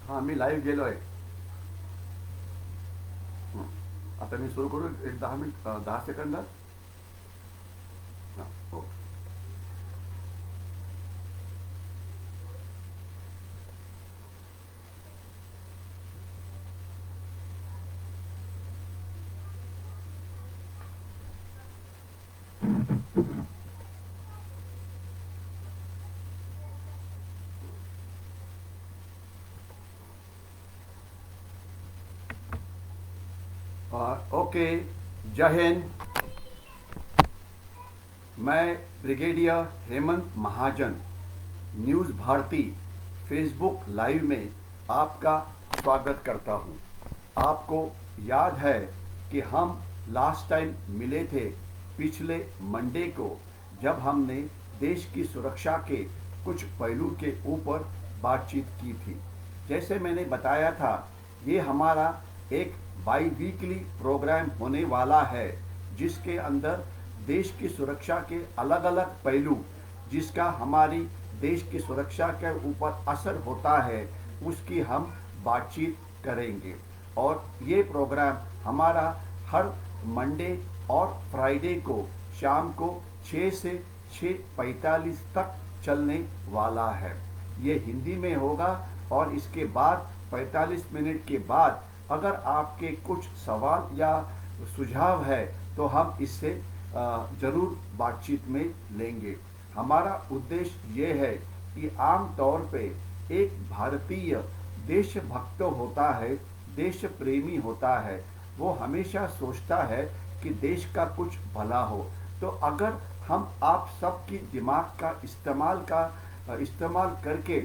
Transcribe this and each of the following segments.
हां, मी लाईव्ह गेलोय. हं. आता मी सुरू करू एक 10 मिनिट, 10 सेकंदात. हां, हो. ओके. जय हिंद. मैं ब्रिगेडियर हेमंत महाजन न्यूज़ भारती फेसबुक लाइव में आपका स्वागत करता हूं. आपको याद है कि हम लास्ट टाइम मिले थे पिछले मंडे को, जब हमने देश की सुरक्षा के कुछ पहलू के ऊपर बातचीत की थी. जैसे मैंने बताया था, ये हमारा एक बाई वीकली प्रोग्राम होने वाला है, जिसके अंदर देश की सुरक्षा के अलग अलग पहलू, जिसका हमारी देश की सुरक्षा के ऊपर असर होता है, उसकी हम बातचीत करेंगे. और ये प्रोग्राम हमारा हर मंडे और फ्राइडे को शाम को 6 से 6:45 तक चलने वाला है. ये हिंदी में होगा और इसके बाद 45 मिनट के बाद अगर आपके कुछ सवाल या सुझाव है तो हम इससे ज़रूर बातचीत में लेंगे. हमारा उद्देश्य ये है कि आम तौर पे एक भारतीय देशभक्त होता है, देश प्रेमी होता है, वो हमेशा सोचता है कि देश का कुछ भला हो. तो अगर हम आप सबकी दिमाग का इस्तेमाल करके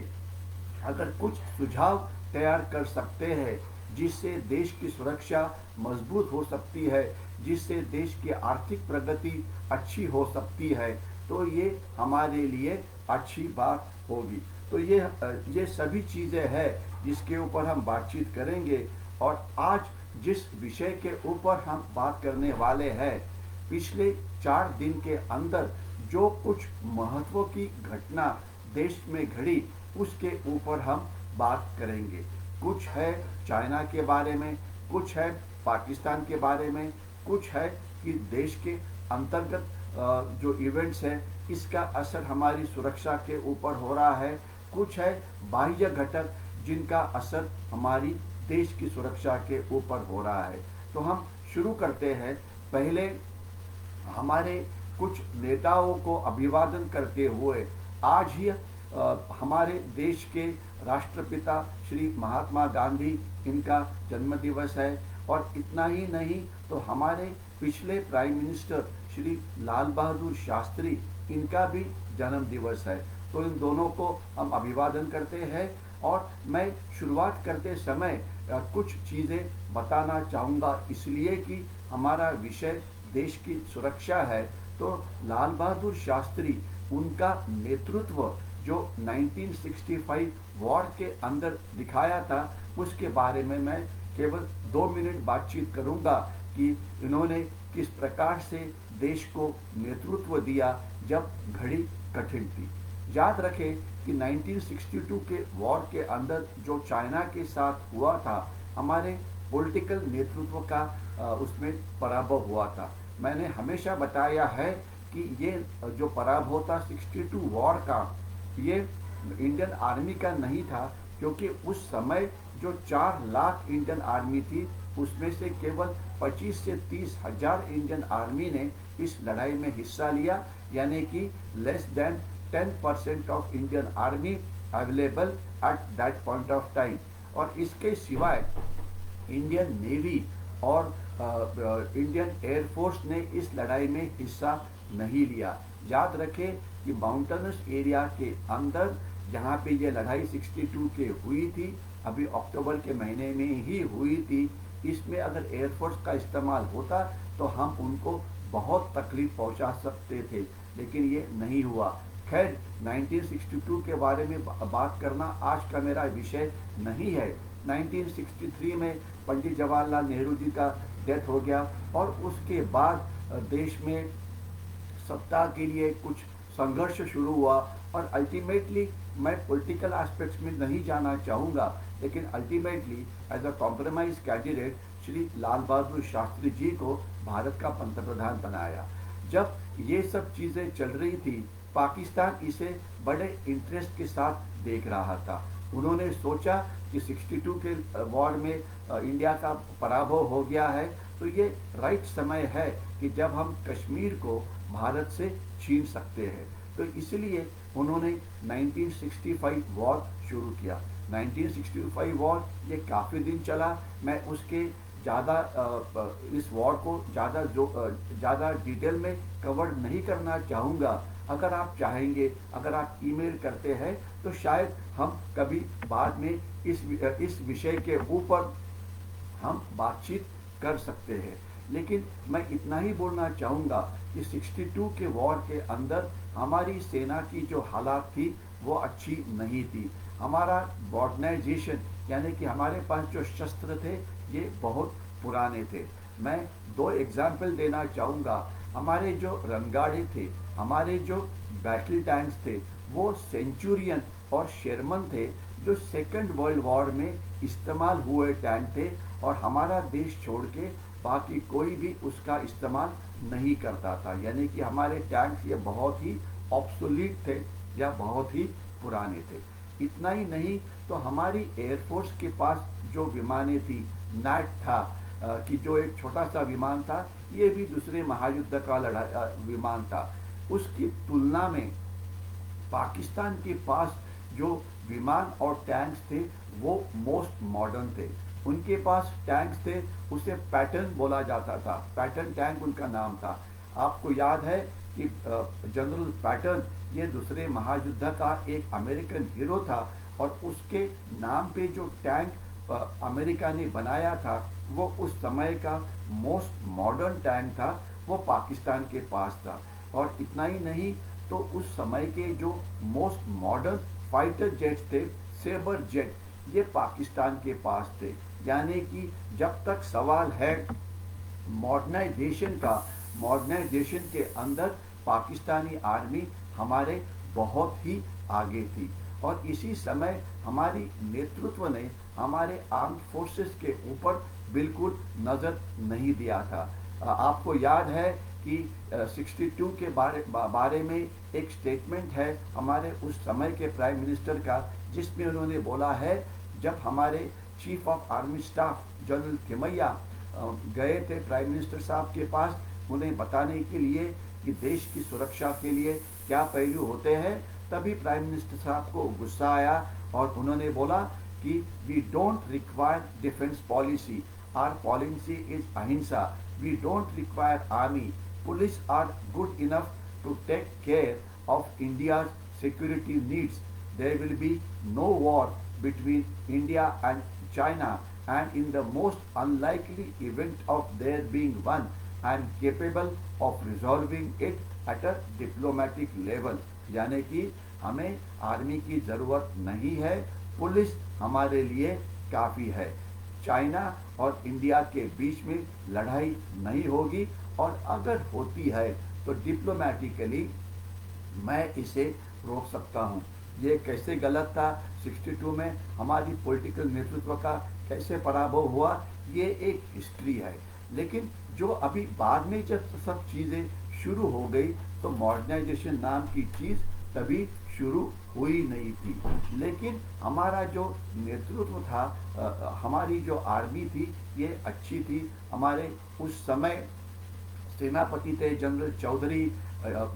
अगर कुछ सुझाव तैयार कर सकते हैं, जिससे देश की सुरक्षा मजबूत हो सकती है, जिससे देश की आर्थिक प्रगति अच्छी हो सकती है, तो ये हमारे लिए अच्छी बात होगी. तो ये सभी चीज़ें हैं जिसके ऊपर हम बातचीत करेंगे. और आज जिस विषय के ऊपर हम बात करने वाले हैं, पिछले 4 दिन के अंदर जो कुछ महत्व की घटना देश में घड़ी, उसके ऊपर हम बात करेंगे. कुछ है चाइना के बारे में, कुछ है पाकिस्तान के बारे में, कुछ है कि देश के अंतर्गत जो इवेंट्स हैं, इसका असर हमारी सुरक्षा के ऊपर हो रहा है, कुछ है बाह्य घटक जिनका असर हमारी देश की सुरक्षा के ऊपर हो रहा है. तो हम शुरू करते हैं. पहले हमारे कुछ नेताओं को अभिवादन करते हुए, आज ही हमारे देश के राष्ट्रपिता श्री महात्मा गांधी, इनका जन्मदिवस है. और इतना ही नहीं तो हमारे पिछले प्राइम मिनिस्टर श्री लाल बहादुर शास्त्री, इनका भी जन्म दिवस है. तो इन दोनों को हम अभिवादन करते हैं. और मैं शुरुआत करते समय कुछ चीज़ें बताना चाहूँगा, इसलिए कि हमारा विषय देश की सुरक्षा है. तो लाल बहादुर शास्त्री, उनका नेतृत्व जो 1965 वॉर के अंदर दिखाया था, उसके बारे में मैं केवल 2 मिनट बातचीत करूंगा कि इन्होंने किस प्रकार से देश को नेतृत्व दिया जब घड़ी कठिन थी. याद रखें कि 1962 के वॉर के अंदर जो चाइना के साथ हुआ था, हमारे पॉलिटिकल नेतृत्व का उसमें पराभव हुआ था. मैंने हमेशा बताया है कि ये जो पराभव था 62 वॉर का, ये इंडियन आर्मी का नहीं था, क्योंकि उस समय जो 4 लाख इंडियन आर्मी थी, उसमें से केवल 25 से 30 हजार इंडियन आर्मी ने इस लड़ाई में हिस्सा लिया, यानी कि less than 10% of Indian army available at that point of time. और इसके सिवाय इंडियन नेवी और इंडियन एयरफोर्स ने इस लड़ाई में हिस्सा नहीं लिया. याद रखें कि माउंटेनस एरिया के अंदर जहाँ पे ये लड़ाई 62 के हुई थी, अभी अक्टूबर के महीने में ही हुई थी, इसमें अगर एयरफोर्स का इस्तेमाल होता तो हम उनको बहुत तकलीफ पहुंचा सकते थे, लेकिन ये नहीं हुआ। खैर, 1962 के बारे में बात करना आज का मेरा विषय नहीं है। 1963 में पंडित जवाहरलाल नेहरू जी का डेथ हो गया और उसके बाद देश में सत्ता के लिए कुछ संघर्ष शुरू हुआ और अल्टीमेटली मैं पॉलिटिकल एस्पेक्ट्स में नहीं जाना चाहूँगा, लेकिन ultimately as a compromise candidate Shri Lal Bahadur Shastri ji को भारत का पंतप्रधान बनाया। जब ये सब चीज़ें चल रही थी, पाकिस्तान इसे बड़े इंटरेस्ट के साथ देख रहा था। उन्होंने सोचा कि 62 के वॉर में इंडिया का पराभव हो गया है, तो ये राइट समय है कि जब हम कश्मीर को भारत से छीन सकते हैं। तो इसलिए उन्होंने 1965 वॉर शुरू किया। 1965 वॉर ये काफ़ी दिन चला। मैं उसके ज़्यादा इस वॉर को ज़्यादा डिटेल में कवर नहीं करना चाहूँगा। अगर आप चाहेंगे, अगर आप ईमेल करते हैं तो शायद हम कभी बाद में इस विषय के ऊपर हम बातचीत कर सकते हैं। लेकिन मैं इतना ही बोलना चाहूँगा कि 62 के वॉर के अंदर हमारी सेना की जो हालात थी वो अच्छी नहीं थी। हमारा मॉडर्नाइजेशन यानी कि हमारे पास जो शस्त्र थे ये बहुत पुराने थे। मैं दो एग्जाम्पल देना चाहूँगा। हमारे जो रणगाड़े थे, हमारे जो बैटल टैंक्स थे, वो सेंचुरियन और शेरमन थे, जो सेकेंड वर्ल्ड वॉर में इस्तेमाल हुए टैंक थे और हमारा देश छोड़ के बाकी कोई भी उसका इस्तेमाल नहीं करता था। यानी कि हमारे टैंक्स ये बहुत ही ऑब्सोलीट थे या बहुत ही पुराने थे। इतना ही नहीं तो हमारी एयरफोर्स के पास जो विमानें थी, नैट था कि जो एक छोटा सा विमान था, ये भी दूसरे महायुद्ध का विमान था। उसकी तुलना में पाकिस्तान के पास जो विमान और टैंक्स थे वो मोस्ट मॉडर्न थे। उनके पास टैंक्स थे, उसे पैटर्न बोला जाता था, पैटर्न टैंक उनका नाम था। आपको याद है कि जनरल पैटर्न ये दूसरे महायुद्ध का एक अमेरिकन हीरो था और उसके नाम पे जो टैंक अमेरिका ने बनाया था वो उस समय का मोस्ट मॉडर्न टैंक था, वो पाकिस्तान के पास था। और इतना ही नहीं तो उस समय के जो मोस्ट मॉडर्न फाइटर जेट्स थे, सेबर जेट, ये पाकिस्तान के पास थे। यानी कि जब तक सवाल है मॉडर्नाइजेशन का, मॉडर्नाइजेशन के अंदर पाकिस्तानी आर्मी हमारे बहुत ही आगे थी। और इसी समय हमारी नेतृत्व ने हमारे आर्म फोर्सेस के ऊपर बिल्कुल नज़र नहीं दिया था। आपको याद है कि 62 के बारे में एक स्टेटमेंट है हमारे उस समय के प्राइम मिनिस्टर का, जिसमें उन्होंने बोला है, जब हमारे chief of army staff general Thimayya गए थे प्राइम मिनिस्टर साहब के पास उन्हें बताने के लिए कि देश की सुरक्षा के लिए क्या पहलू होते हैं, तभी प्राइम मिनिस्टर साहब को गुस्सा आया और उन्होंने बोला कि we don't require defence policy, our policy is ahimsa, we don't require army, police are good enough to take care of India's security needs, there will be no war between India and China, and in the most unlikely event of there being one, I am capable of resolving it at a diplomatic level। यानी कि हमें army की ज़रूरत नहीं है, police हमारे लिए काफ़ी है। चाइना और इंडिया के बीच में लड़ाई नहीं होगी और अगर होती है तो डिप्लोमेटिकली मैं इसे रोक सकता हूँ। ये कैसे गलत था, 62 में हमारी पॉलिटिकल नेतृत्व का कैसे पराभव हुआ, ये एक हिस्ट्री है। लेकिन जो अभी बाद में जब सब चीज़ें शुरू हो गई तो मॉडर्नाइजेशन नाम की चीज़ तभी शुरू हुई नहीं थी। लेकिन हमारा जो नेतृत्व था, हमारी जो आर्मी थी ये अच्छी थी। हमारे उस समय सेनापति थे जनरल चौधरी,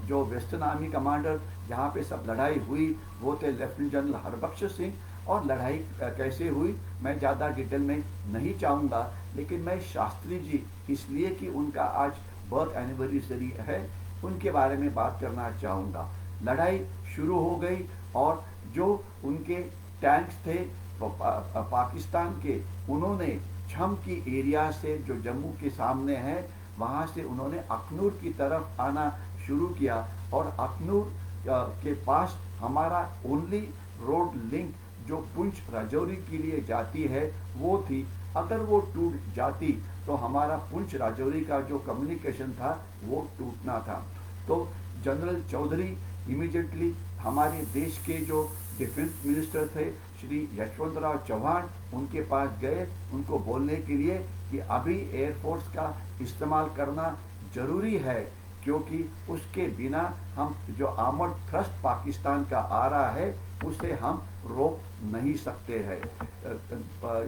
जो वेस्टर्न आर्मी कमांडर जहाँ पे सब लड़ाई हुई वो थे लेफ्टिनेंट जनरल हरबख्श सिंह। और लड़ाई कैसे हुई मैं ज़्यादा डिटेल में नहीं चाहूँगा, लेकिन मैं शास्त्री जी इसलिए कि उनका आज बर्थ एनिवर्सरी है, उनके बारे में बात करना चाहूँगा। लड़ाई शुरू हो गई और जो उनके टैंक्स थे पाकिस्तान के, उन्होंने छम की एरिया से, जो जम्मू के सामने है, वहाँ से उन्होंने अखनूर की तरफ आना शुरू किया। और अखनूर के पास हमारा ओनली रोड लिंक जो पुंछ राजौरी के लिए जाती है वो थी। अगर वो टूट जाती तो हमारा पुंछ राजौरी का जो कम्युनिकेशन था वो टूटना था। तो जनरल चौधरी इमीडिएटली हमारे देश के जो डिफेंस मिनिस्टर थे श्री यशवंतराव चौहान, उनके पास गए उनको बोलने के लिए कि अभी एयरफोर्स का इस्तेमाल करना जरूरी है, क्योंकि उसके बिना हम जो आर्मर्ड थ्रस्ट पाकिस्तान का आ रहा है उसे हम रोक नहीं सकते हैं।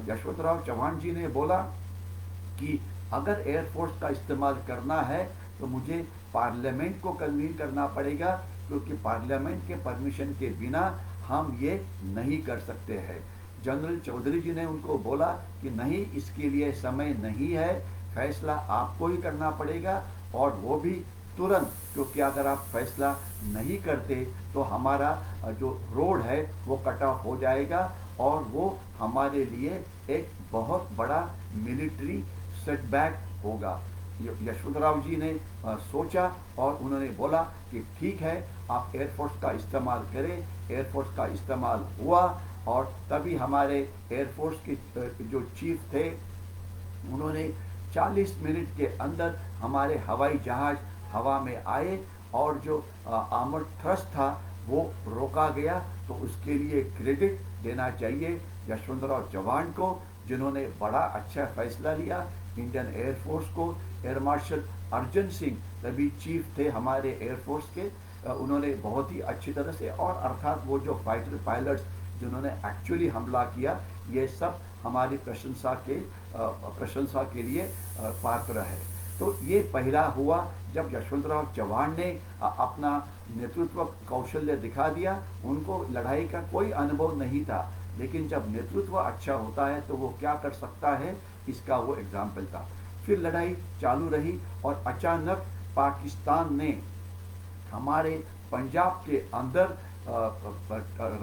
यशवंतराव चौहान जी ने बोला कि अगर एयरफोर्स का इस्तेमाल करना है तो मुझे पार्लियामेंट को कन्वीन करना पड़ेगा, क्योंकि पार्लियामेंट के परमिशन के बिना हम ये नहीं कर सकते हैं। जनरल चौधरी जी ने उनको बोला कि नहीं, इसके लिए समय नहीं है, फैसला आपको ही करना पड़ेगा, और वो भी तुरंत, क्योंकि अगर आप फैसला नहीं करते तो हमारा जो रोड है वो कट ऑफ हो जाएगा और वो हमारे लिए एक बहुत बड़ा मिलिट्री सेटबैक होगा। यशवंतराव जी ने सोचा और उन्होंने बोला कि ठीक है, आप एयरफोर्स का इस्तेमाल करें। एयरफोर्स का इस्तेमाल हुआ और तभी हमारे एयरफोर्स के जो चीफ थे उन्होंने 40 मिनट के अंदर हमारे हवाई जहाज हवा में आए और जो आर्मर्ड थ्रस्ट था वो रोका गया। तो उसके लिए क्रेडिट देना चाहिए यशवंतराव चौहान को, जिन्होंने बड़ा अच्छा फैसला लिया। इंडियन एयरफोर्स को एयर मार्शल अर्जन सिंह तभी चीफ थे हमारे एयरफोर्स के, उन्होंने बहुत ही अच्छी तरह से, और अर्थात वो जो फाइटर पायलट्स जिन्होंने एक्चुअली हमला किया, ये सब हमारी प्रशंसा के लिए पात्र है। तो ये पहला हुआ जब यशवंतराव चौहान ने अपना नेतृत्व कौशल्य दिखा दिया। उनको लड़ाई का कोई अनुभव नहीं था, लेकिन जब नेतृत्व अच्छा होता है तो वो क्या कर सकता है, इसका वो एग्जाम्पल था। फिर लड़ाई चालू रही और अचानक पाकिस्तान ने हमारे पंजाब के अंदर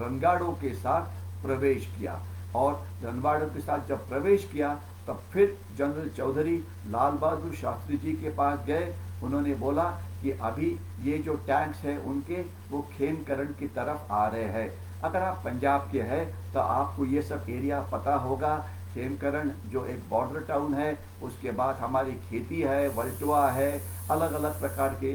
रणगाड़ों के साथ प्रवेश किया, और रणगाड़ों के साथ जब प्रवेश किया तब फिर जनरल चौधरी लाल बहादुर शास्त्री जी के पास गए। उन्होंने बोला कि अभी ये जो टैंक्स हैं उनके वो खेमकरण की तरफ आ रहे हैं। अगर आप पंजाब के हैं तो आपको ये सब एरिया पता होगा। खेमकरण जो एक बॉर्डर टाउन है, उसके बाद हमारी खेती है, वल्टवा है, अलग अलग प्रकार के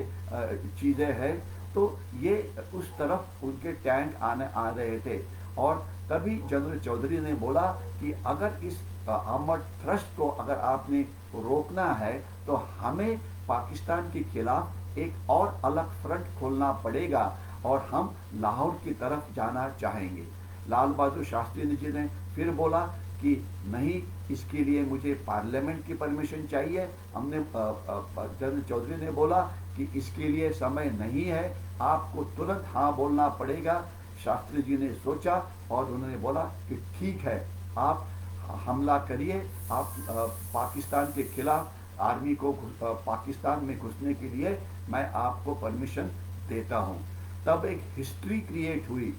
चीज़ें हैं। तो ये उस तरफ उनके टैंक आ रहे थे, और तभी जनरल चौधरी ने बोला कि अगर इस आर्मर्ड थ्रस्ट को अगर आपने रोकना है तो हमें पाकिस्तान के खिलाफ एक और अलग फ्रंट खोलना पड़ेगा, और हम लाहौर की तरफ जाना चाहेंगे। लाल बहादुर शास्त्री जी ने फिर बोला कि नहीं, इसके लिए मुझे पार्लियामेंट की परमिशन चाहिए। हमने जनरल चौधरी ने बोला कि इसके लिए समय नहीं है, आपको तुरंत हाँ बोलना पड़ेगा। शास्त्री जी ने सोचा और उन्होंने बोला कि ठीक है, आप हमला करिए, आप पाकिस्तान के खिलाफ आर्मी को पाकिस्तान में घुसने के लिए मैं आपको परमिशन देता हूँ। तब एक हिस्ट्री क्रिएट हुई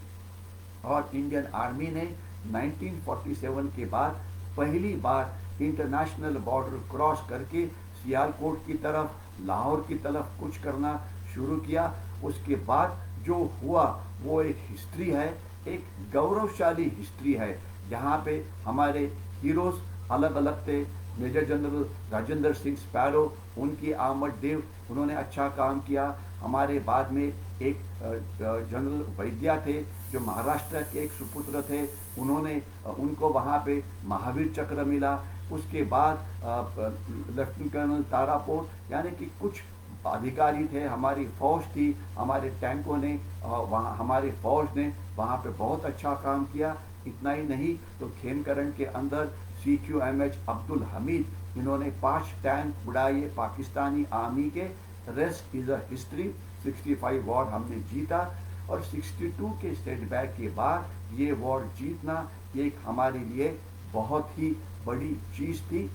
और इंडियन आर्मी ने 1947 के बाद पहली बार इंटरनेशनल बॉर्डर क्रॉस करके सियालकोट की तरफ, लाहौर की तरफ कुछ करना शुरू किया। उसके बाद जो हुआ वो एक हिस्ट्री है, एक गौरवशाली हिस्ट्री है, जहाँ पे हमारे हीरोज अलग अलग थे। Major general Rajendra Singh sparrow, उनकी आमद देव, उन्होंने अच्छा काम किया। हमारे बाद में एक जनरल वैद्या थे जो महाराष्ट्र के एक सुपुत्र थे, उनको वहाँ पे महावीर चक्र मिला। उसके बाद लेफ्टिनेंट कर्नल तारापोर, यानी कि कुछ अधिकारी थे, हमारी फौज थी, हमारे टैंकों ने वहाँ हमारी फौज ने वहाँ पे बहुत अच्छा काम किया। इतना ही नहीं तो खेमकरण के अंदर CQMH अब्दुल हमीद, इन्होंने 5 टैंक उड़ाए पाकिस्तानी आर्मी के। Rest is a history. 65 war हमने जीता, और 62 के सेटबैक के बाद ये वॉर जीतना एक हमारे लिए बहुत ही बड़ी चीज़ थी,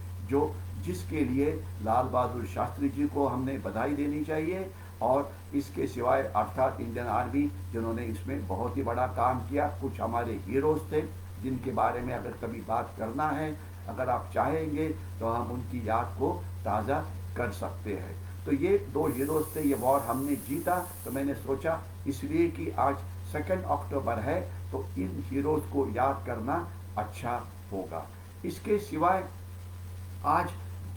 जिसके लिए लाल बहादुर शास्त्री जी को हमने बधाई देनी चाहिए। और इसके सिवाय अर्थात इंडियन आर्मी जिन्होंने इसमें बहुत ही बड़ा काम किया, कुछ हमारे हीरोज़ थे जिनके बारे में अगर कभी बात करना है, अगर आप चाहेंगे तो हम उनकी याद को ताज़ा कर सकते हैं। तो ये 2 हीरोज़ थे, ये वॉर हमने जीता, तो मैंने सोचा इसलिए कि आज 2 अक्टूबर है तो इन हीरोज़ को याद करना अच्छा होगा। इसके सिवाय आज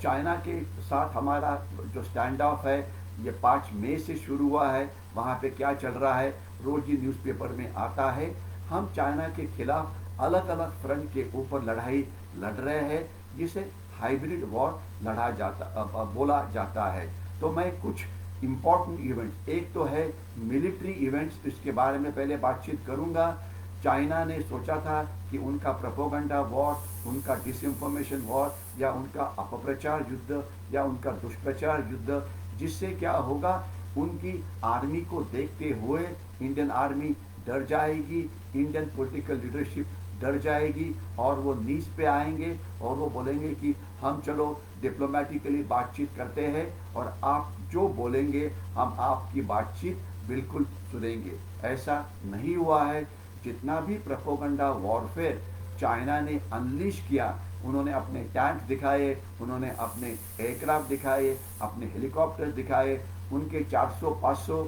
चाइना के साथ हमारा जो स्टैंड ऑफ है ये 5 मई से शुरू हुआ है। वहाँ पे क्या चल रहा है रोज ही न्यूज़पेपर में आता है। हम चाइना के खिलाफ अलग अलग फ्रंट के ऊपर लड़ाई लड़ रहे हैं, जिसे हाइब्रिड वॉर लड़ा जाता बोला जाता है। तो मैं कुछ इम्पोर्टेंट इवेंट्स, एक तो है मिलिट्री इवेंट्स, इसके बारे में पहले बातचीत करूंगा। चाइना ने सोचा था कि उनका प्रोपेगेंडा वॉर, उनका डिसइंफॉर्मेशन वॉर या उनका अपप्रचार युद्ध या उनका दुष्प्रचार युद्ध, जिससे क्या होगा उनकी आर्मी को देखते हुए इंडियन आर्मी डर जाएगी, इंडियन पॉलिटिकल लीडरशिप डर जाएगी और वो नीच पे आएंगे और वो बोलेंगे कि हम चलो डिप्लोमेटिकली बातचीत करते हैं और आप जो बोलेंगे हम आपकी बातचीत बिल्कुल सुनेंगे। ऐसा नहीं हुआ है। जितना भी प्रोपेगेंडा वॉरफेयर चाइना ने अनलीश किया, उन्होंने अपने टैंक दिखाए, उन्होंने अपने एयरक्राफ्ट दिखाए, अपने हेलीकॉप्टर दिखाए, उनके 400-500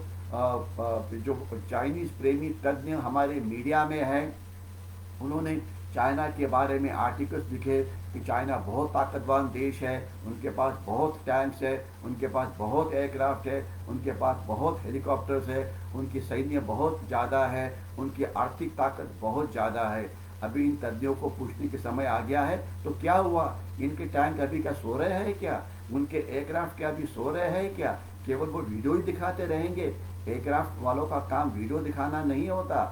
जो चाइनीज प्रेमी तज्ञ हमारे मीडिया में हैं, उन्होंने चाइना के बारे में आर्टिकल्स लिखे कि चाइना बहुत ताकतवर देश है, उनके पास बहुत टैंक्स है, उनके पास बहुत एयरक्राफ्ट है, उनके पास बहुत हेलीकॉप्टर्स है, उनकी सैन्य बहुत ज़्यादा है, उनकी आर्थिक ताकत बहुत ज़्यादा है। अभी इन तज्ञों को पूछने के समय आ गया है, तो क्या हुआ, इनके टैंक अभी क्या सो रहे हैं क्या, उनके एयरक्राफ्ट क्या अभी सो रहे हैं क्या, केवल वो वीडियो ही दिखाते रहेंगे। एयरक्राफ्ट वालों का काम वीडियो दिखाना नहीं होता,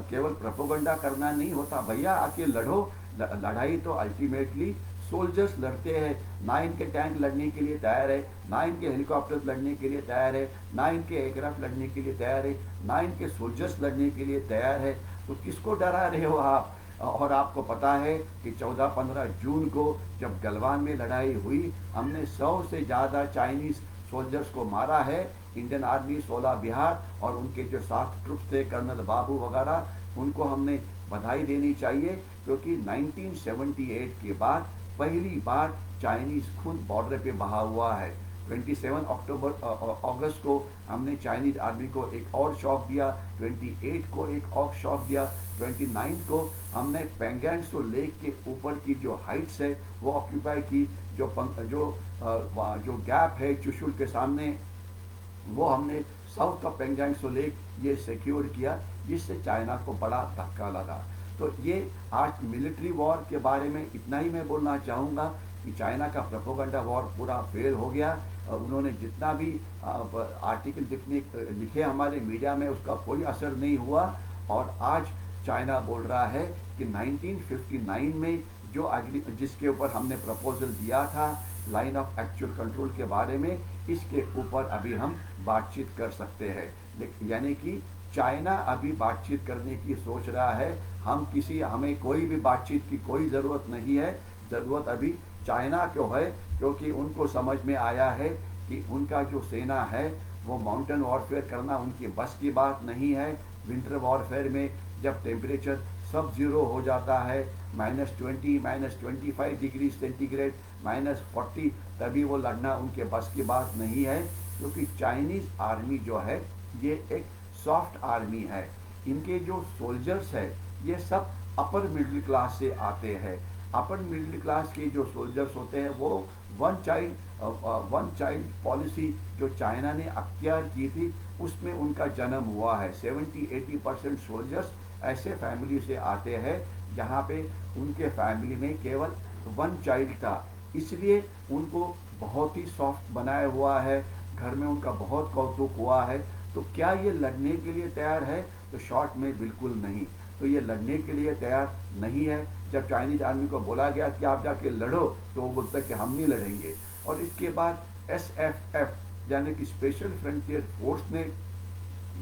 केवल प्रोपेगेंडा करना नहीं होता। भैया आके लड़ो, लड़ाई तो अल्टीमेटली सोल्जर्स लड़ते हैं। ना इनके टैंक लड़ने के लिए तैयार है, ना इनके हेलीकॉप्टर्स लड़ने के लिए तैयार है, ना इनके एयरक्राफ्ट लड़ने के लिए तैयार है, ना इनके सोल्जर्स लड़ने के लिए तैयार है। तो किसको डरा रहे हो आप। और आपको पता है कि 14-15 जून को जब गलवान में लड़ाई हुई, हमने 100 से ज़्यादा चाइनीज़ सोल्जर्स को मारा है। इंडियन आर्मी 16 बिहार और उनके जो 7 ट्रुप्स थे, कर्नल बाबू वगैरह, उनको हमने बधाई देनी चाहिए, क्योंकि 1978 के बाद पहली बार चाइनीज़ खून बॉर्डर पे बहा हुआ है। 27 अगस्त को हमने चाइनीज आर्मी को एक और शॉक दिया, 28 को एक और शॉक दिया, 29 को हमने पेंगैंग्सो लेक के ऊपर की जो हाइट्स है वो ऑक्यूपाई की, जो गैप है चुशुल के सामने, वो हमने साउथ का पेंगैंग्सो लेक ये सिक्योर किया, जिससे चाइना को बड़ा धक्का लगा। तो ये आज मिलिट्री वॉर के बारे में इतना ही मैं बोलना चाहूँगा कि चाइना का प्रोपेगेंडा वॉर पूरा फेल हो गया। उन्होंने जितना भी आर्टिकल लिखे हमारे मीडिया में, उसका कोई असर नहीं हुआ। और आज चाइना बोल रहा है कि 1959 में जो जिसके ऊपर हमने प्रपोजल दिया था लाइन ऑफ एक्चुअल कंट्रोल के बारे में, इसके ऊपर अभी हम बातचीत कर सकते हैं। यानी कि चाइना अभी बातचीत करने की सोच रहा है। हमें कोई भी बातचीत की कोई ज़रूरत नहीं है। ज़रूरत अभी चाइना को है, क्योंकि उनको समझ में आया है कि उनका जो सेना है वो माउंटेन वॉरफेयर करना उनकी बस की बात नहीं है। विंटर वॉरफेयर में जब टेम्परेचर सब जीरो हो जाता है, -20, -25 डिग्री सेंटीग्रेड, -40, तभी वो लड़ना उनके बस की बात नहीं है। क्योंकि चाइनीज़ आर्मी जो है ये एक सॉफ्ट आर्मी है। इनके जो सोल्जर्स है ये सब अपर मिडिल क्लास से आते हैं। अपर मिडिल क्लास के जो सोल्जर्स होते हैं वो वन चाइल्ड पॉलिसी जो चाइना ने अख्तियार की थी, उसमें उनका जन्म हुआ है। 70-80% सोल्जर्स ऐसे फैमिली से आते हैं जहाँ पे उनके फैमिली में केवल वन चाइल्ड था, इसलिए उनको बहुत ही सॉफ्ट बनाया हुआ है। घर में उनका बहुत कौतुक हुआ है। तो क्या ये लड़ने के लिए तैयार है? तो शॉर्ट में बिल्कुल नहीं। तो ये लड़ने के लिए तैयार नहीं है। जब चाइनीज आर्मी को बोला गया कि आप जाके लड़ो, तो वो बोलता कि हम नहीं लड़ेंगे। और इसके बाद SFF यानी कि स्पेशल फ्रंटियर फोर्स ने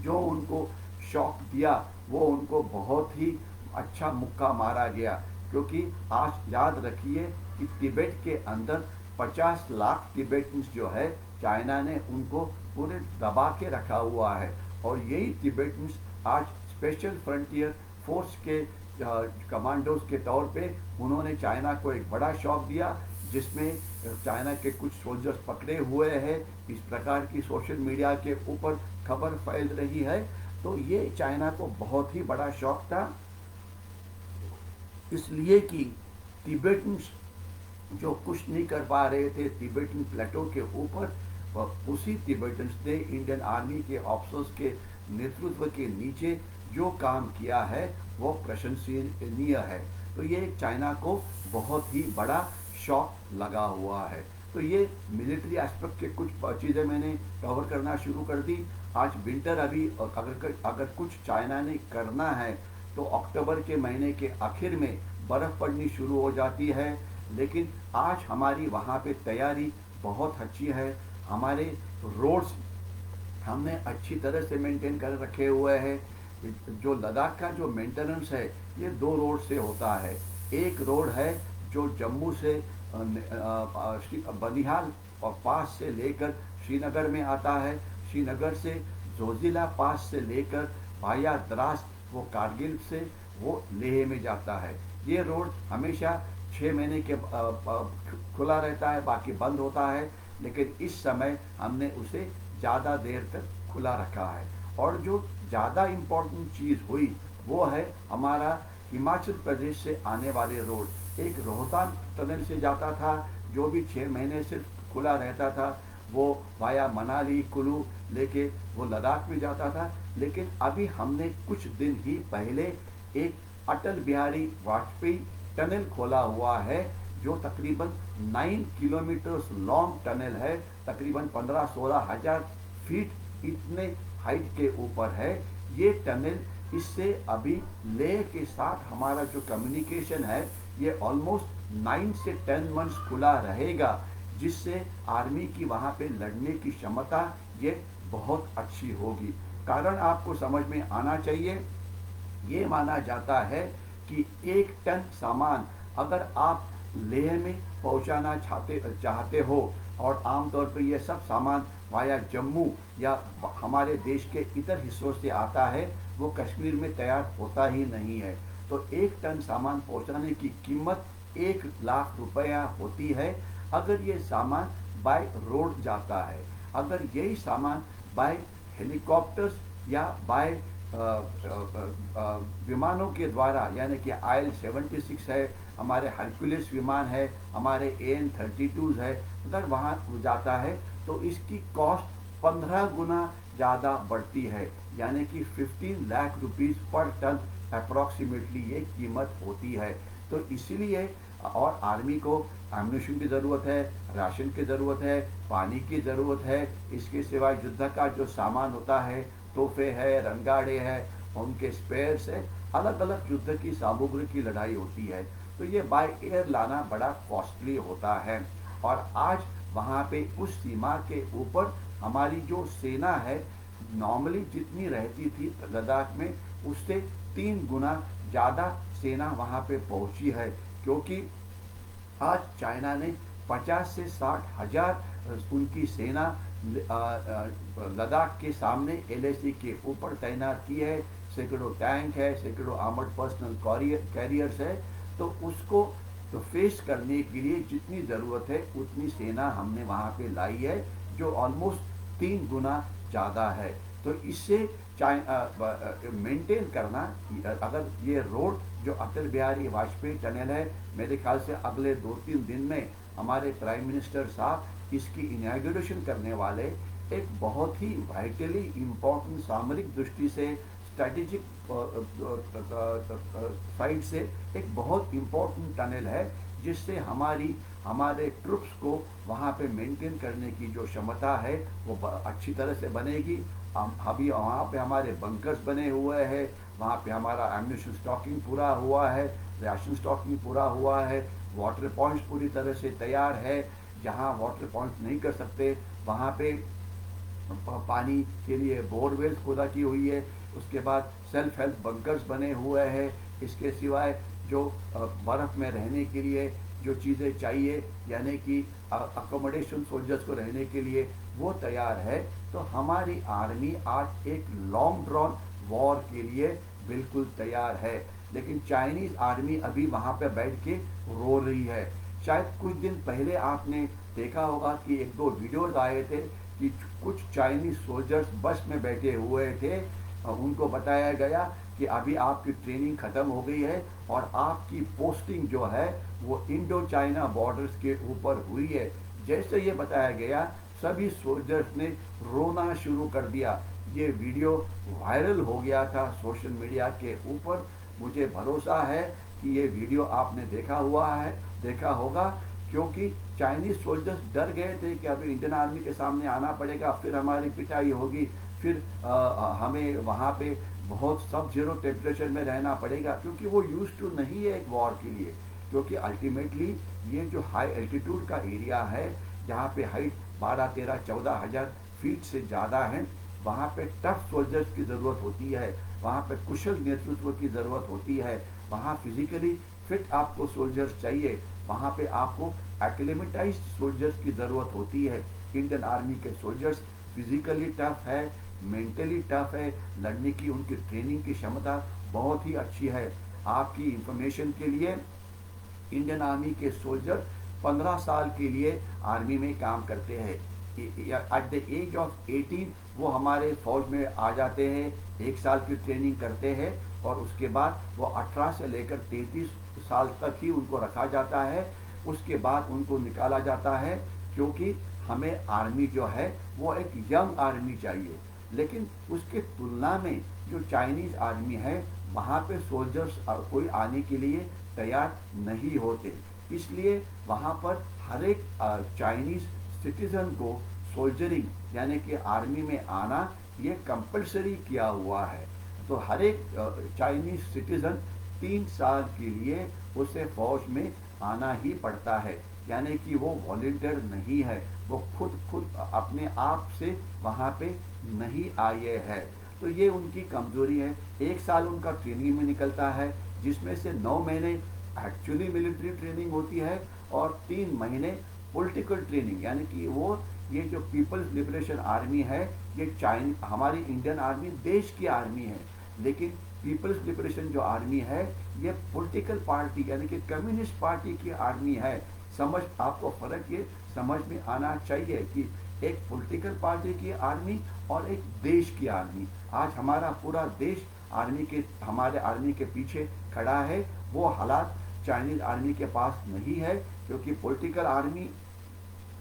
जो उनको शॉक दिया, वो उनको बहुत ही अच्छा मुक्का मारा गया। क्योंकि आज याद रखिए कि तिब्बत के अंदर 50 लाख तिब्बतन्स जो है चाइना ने उनको पूरे दबा के रखा हुआ है। और यही तिब्बतियंस आज स्पेशल फ्रंटियर फोर्स के कमांडोज के तौर पे उन्होंने चाइना को एक बड़ा शॉक दिया, जिसमें चाइना के कुछ सोल्जर्स पकड़े हुए हैं। इस प्रकार की सोशल मीडिया के ऊपर खबर फैल रही है। तो ये चाइना को बहुत ही बड़ा शॉक था, इसलिए कि तिब्बतियंस जो कुछ नहीं कर पा रहे थे तिब्बतियन प्लेटो के ऊपर, उसी तिब्बतियंस ने इंडियन आर्मी के ऑफिसर्स के नेतृत्व के नीचे जो काम किया है वो प्रशंसनीय है। तो ये चाइना को बहुत ही बड़ा शॉक लगा हुआ है। तो ये मिलिट्री एस्पेक्ट के कुछ चीज़ें मैंने कवर करना शुरू कर दी। आज विंटर अभी अगर कुछ चाइना ने करना है तो अक्टूबर के महीने के आखिर में बर्फ़ पड़नी शुरू हो जाती है। लेकिन आज हमारी वहाँ पे तैयारी बहुत अच्छी है। हमारे रोड्स हमने अच्छी तरह से मेंटेन कर रखे हुए हैं। जो लद्दाख का जो मेंटेनेंस है ये 2 रोड से होता है। एक रोड है जो जम्मू से बनिहाल और पास से लेकर श्रीनगर में आता है। श्रीनगर से जोजिला पास से लेकर वाया द्रास वो कारगिल से वो लेह में जाता है। ये रोड हमेशा 6 महीने के खुला रहता है, बाकी बंद होता है। लेकिन इस समय हमने उसे ज़्यादा देर तक खुला रखा है। और जो ज़्यादा इम्पोर्टेंट चीज़ हुई वो है हमारा हिमाचल प्रदेश से आने वाले रोड। एक रोहतांग टनल से जाता था जो भी 6 महीने से खुला रहता था, वो वाया मनाली कुल्लू लेके वो लद्दाख में जाता था। लेकिन अभी हमने कुछ दिन ही पहले एक अटल बिहारी वाजपेयी टनल खोला हुआ है जो तकरीबन 9 किलोमीटर लॉन्ग टनल है। तकरीबन 15-16 हज़ार फीट इतने हाइट के ऊपर है ये टनल। इससे अभी लेह के साथ हमारा जो कम्युनिकेशन है ये ऑलमोस्ट 9 से 10 मंथ्स खुला रहेगा, जिससे आर्मी की वहाँ पे लड़ने की क्षमता ये बहुत अच्छी होगी। कारण आपको समझ में आना चाहिए, ये माना जाता है कि 1 टन सामान अगर आप लेह में पहुंचाना चाहते हो और आमतौर पर यह सब सामान वाया जम्मू या हमारे देश के इतर हिस्सों से आता है, वो कश्मीर में तैयार होता ही नहीं है। तो 1 टन सामान पहुंचाने की कीमत 1 लाख रुपया होती है अगर ये सामान बाय रोड जाता है। अगर यही सामान बाय हेलीकॉप्टर्स या बाय विमानों के द्वारा, यानी कि IL-76 है, हमारे हरक्यूलिस विमान है, हमारे AN-32 है, अगर वहाँ जाता है तो इसकी कॉस्ट 15 गुना ज़्यादा बढ़ती है, यानी कि 15 लाख रुपीज़ पर टन अप्रॉक्सीमेटली ये कीमत होती है। तो इसीलिए और आर्मी को एम्यूनिशन की ज़रूरत है, राशन की ज़रूरत है, पानी की ज़रूरत है। इसके सिवाय युद्ध का जो सामान होता है, तोहफे है, रंगाड़े है, उनके स्पेयर्स है, अलग अलग युद्ध की सामग्री की लड़ाई होती है। तो ये बाय एयर लाना बड़ा कॉस्टली होता है। और आज वहाँ पे उस सीमा के ऊपर हमारी जो सेना है नॉर्मली जितनी रहती थी लद्दाख में, उससे 3 गुना ज़्यादा सेना वहाँ पे पहुँची है। क्योंकि आज चाइना ने 50 से 60 हज़ार उनकी सेना लद्दाख के सामने LAC के ऊपर तैनात की है। सैकड़ों टैंक है, सैकड़ों आर्मर्ड पर्सनल कैरियर्स है। तो उसको तो फेस करने के लिए जितनी ज़रूरत है उतनी सेना हमने वहाँ पे लाई है, जो ऑलमोस्ट 3 गुना ज़्यादा है। तो इससे मेंटेन करना, अगर ये रोड जो अटल बिहारी वाजपेयी टनल है, मेरे ख्याल से अगले 2-3 दिन में हमारे प्राइम मिनिस्टर साहब इसकी इनॉग्रेशन करने वाले। एक बहुत ही वाइटली इम्पोर्टेंट सामरिक दृष्टि से, स्ट्रेटेजिक साइड से एक बहुत इम्पोर्टेंट टनल है, जिससे हमारे ट्रुप्स को वहाँ पे मेंटेन करने की जो क्षमता है वो अच्छी तरह से बनेगी। अभी वहाँ पे हमारे बंकर्स बने हुए हैं, वहाँ पे हमारा एम्यूनिशन स्टॉकिंग पूरा हुआ है, राशन स्टॉकिंग पूरा हुआ है, वाटर पॉइंट्स पूरी तरह से तैयार है। जहाँ वाटर पॉइंट्स नहीं कर सकते वहाँ पे पानी के लिए बोरवेल्स खुदा की हुई है। उसके बाद सेल्फ हेल्प बंकर्स बने हुए हैं। इसके सिवाय जो बर्फ़ में रहने के लिए जो चीज़ें चाहिए, यानी कि अकोमोडेशन सोल्जर्स को रहने के लिए, वो तैयार है। तो हमारी आर्मी आज एक लॉन्ग ड्रॉन वॉर के लिए बिल्कुल तैयार है। लेकिन चाइनीज आर्मी अभी वहां पे बैठ के रो रही है। शायद कुछ दिन पहले आपने देखा होगा कि एक दो वीडियोज आए थे कि कुछ चाइनीज सोल्जर्स बस में बैठे हुए थे। उनको बताया गया कि अभी आपकी ट्रेनिंग खत्म हो गई है और आपकी पोस्टिंग जो है वो इंडो चाइना बॉर्डर्स के ऊपर हुई है। जैसे ये बताया गया, सभी सोल्जर्स ने रोना शुरू कर दिया। ये वीडियो वायरल हो गया था सोशल मीडिया के ऊपर। मुझे भरोसा है कि ये वीडियो आपने देखा होगा, क्योंकि चाइनीज सोल्जर्स डर गए थे कि अभी इंडियन आर्मी के सामने आना पड़ेगा, फिर हमारी पिटाई होगी, फिर हमें वहाँ पे बहुत सब जीरो टेम्परेचर में रहना पड़ेगा, क्योंकि वो यूज टू नहीं है एक वॉर के लिए। क्योंकि अल्टीमेटली ये जो हाई एल्टीट्यूड का एरिया है, जहाँ पे हाइट 12-13-14 हज़ार फीट से ज़्यादा है, वहाँ पे टफ सोल्जर्स की ज़रूरत होती है, वहाँ पे कुशल नेतृत्व की ज़रूरत होती है, वहाँ फिजिकली फिट आपको सोल्जर्स चाहिए, वहाँ पे आपको एक्लेमेटाइज्ड सोल्जर्स की ज़रूरत होती है। इंडियन आर्मी के सोल्जर्स फिजिकली टफ है, मेंटली टफ है, लड़ने की उनकी ट्रेनिंग की क्षमता बहुत ही अच्छी है। आपकी इंफॉर्मेशन के लिए, इंडियन आर्मी के सोल्जर 15 साल के लिए आर्मी में काम करते हैं। एट द एज ऑफ 18 वो हमारे फौज में आ जाते हैं, 1 साल की ट्रेनिंग करते हैं और उसके बाद वो 18 से लेकर 33 साल तक ही उनको रखा जाता है। उसके बाद उनको निकाला जाता है, क्योंकि हमें आर्मी जो है वो एक यंग आर्मी चाहिए। लेकिन उसके तुलना में जो चाइनीज आर्मी है, वहाँ पे सोल्जर्स कोई आने के लिए तैयार नहीं होते। इसलिए वहाँ पर हर एक चाइनीज सिटीजन को सोल्जरिंग यानी कि आर्मी में आना ये कंपलसरी किया हुआ है। तो हर एक चाइनीज सिटीजन 3 साल के लिए उसे फौज में आना ही पड़ता है, यानी कि वो वॉलंटियर नहीं है, वो खुद अपने आप से वहाँ पे नहीं आए है। तो ये उनकी कमजोरी है। 1 साल उनका ट्रेनिंग में निकलता है, जिसमें से 9 महीने एक्चुअली मिलिट्री ट्रेनिंग होती है और 3 महीने पॉलिटिकल ट्रेनिंग, यानी कि वो ये जो पीपल्स लिबरेशन आर्मी है, ये हमारी इंडियन आर्मी देश की आर्मी है, लेकिन पीपल्स लिबरेशन जो आर्मी है ये पॉलिटिकल पार्टी यानी कि कम्युनिस्ट पार्टी की आर्मी है। आपको फर्क ये समझ में आना चाहिए कि एक पॉलिटिकल पार्टी की आर्मी और एक देश की आर्मी। आज हमारा पूरा देश हमारे आर्मी के पीछे खड़ा है। वो हालात चाइनीज आर्मी के पास नहीं है, क्योंकि पॉलिटिकल आर्मी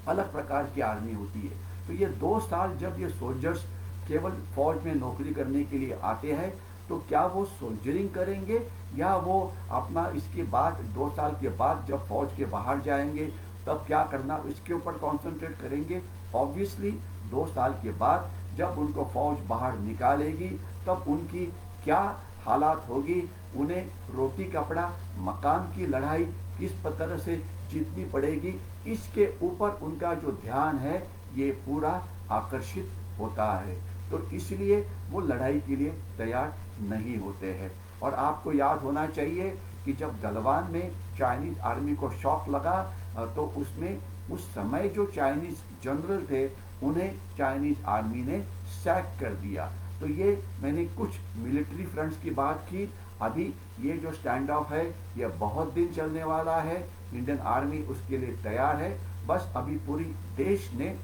अलग प्रकार की आर्मी होती है। तो ये 2 साल जब ये सोल्जर्स केवल फौज में नौकरी करने के लिए आते हैं, तो क्या वो सोल्जरिंग करेंगे या वो अपना इसके बाद 2 साल के बाद जब फौज के बाहर जाएंगे तब क्या करना, इसके ऊपर कॉन्सेंट्रेट करेंगे। ऑब्वियसली 2 साल के बाद जब उनको फौज बाहर निकालेगी तब उनकी क्या हालात होगी, उन्हें रोटी कपड़ा मकान की लड़ाई किस तरह से जीतनी पड़ेगी, इसके ऊपर उनका जो ध्यान है ये पूरा आकर्षित होता है। तो इसलिए वो लड़ाई के लिए तैयार नहीं होते हैं। और आपको याद होना चाहिए कि जब गलवान में चाइनीज आर्मी को शॉक लगा, तो उसमें उस समय जो चाइनीज जनरल थे उन्हें चाइनीज आर्मी ने सैक कर दिया। तो ये मैंने कुछ मिलिट्री फ्रंट्स की बात की। अभी ये जो स्टैंड ऑफ है ये बहुत दिन चलने वाला है। इंडियन आर्मी उसके लिए तैयार है। बस अभी पूरी देश ने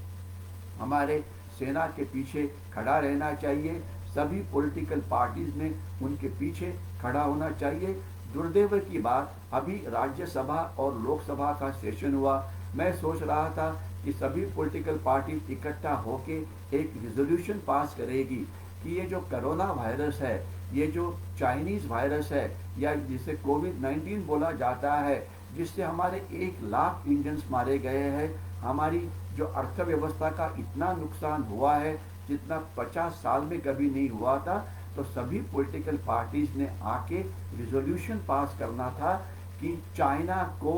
हमारे सेना के पीछे खड़ा रहना चाहिए। सभी पॉलिटिकल पार्टीज ने उनके पीछे खड़ा होना चाहिए। दुर्दैव की बात, अभी राज्यसभा और लोकसभा का सेशन हुआ। मैं सोच रहा था कि सभी पॉलिटिकल पार्टी इकट्ठा होके एक रिजोल्यूशन पास करेगी कि ये जो कोरोना वायरस है, ये जो चाइनीज वायरस है, या जिसे कोविड-19 बोला जाता है, जिससे हमारे 1 लाख इंडियंस मारे गए हैं, हमारी जो अर्थव्यवस्था का इतना नुकसान हुआ है जितना 50 साल में कभी नहीं हुआ था। तो सभी पॉलिटिकल पार्टीज ने आके रिजोल्यूशन पास करना था कि चाइना को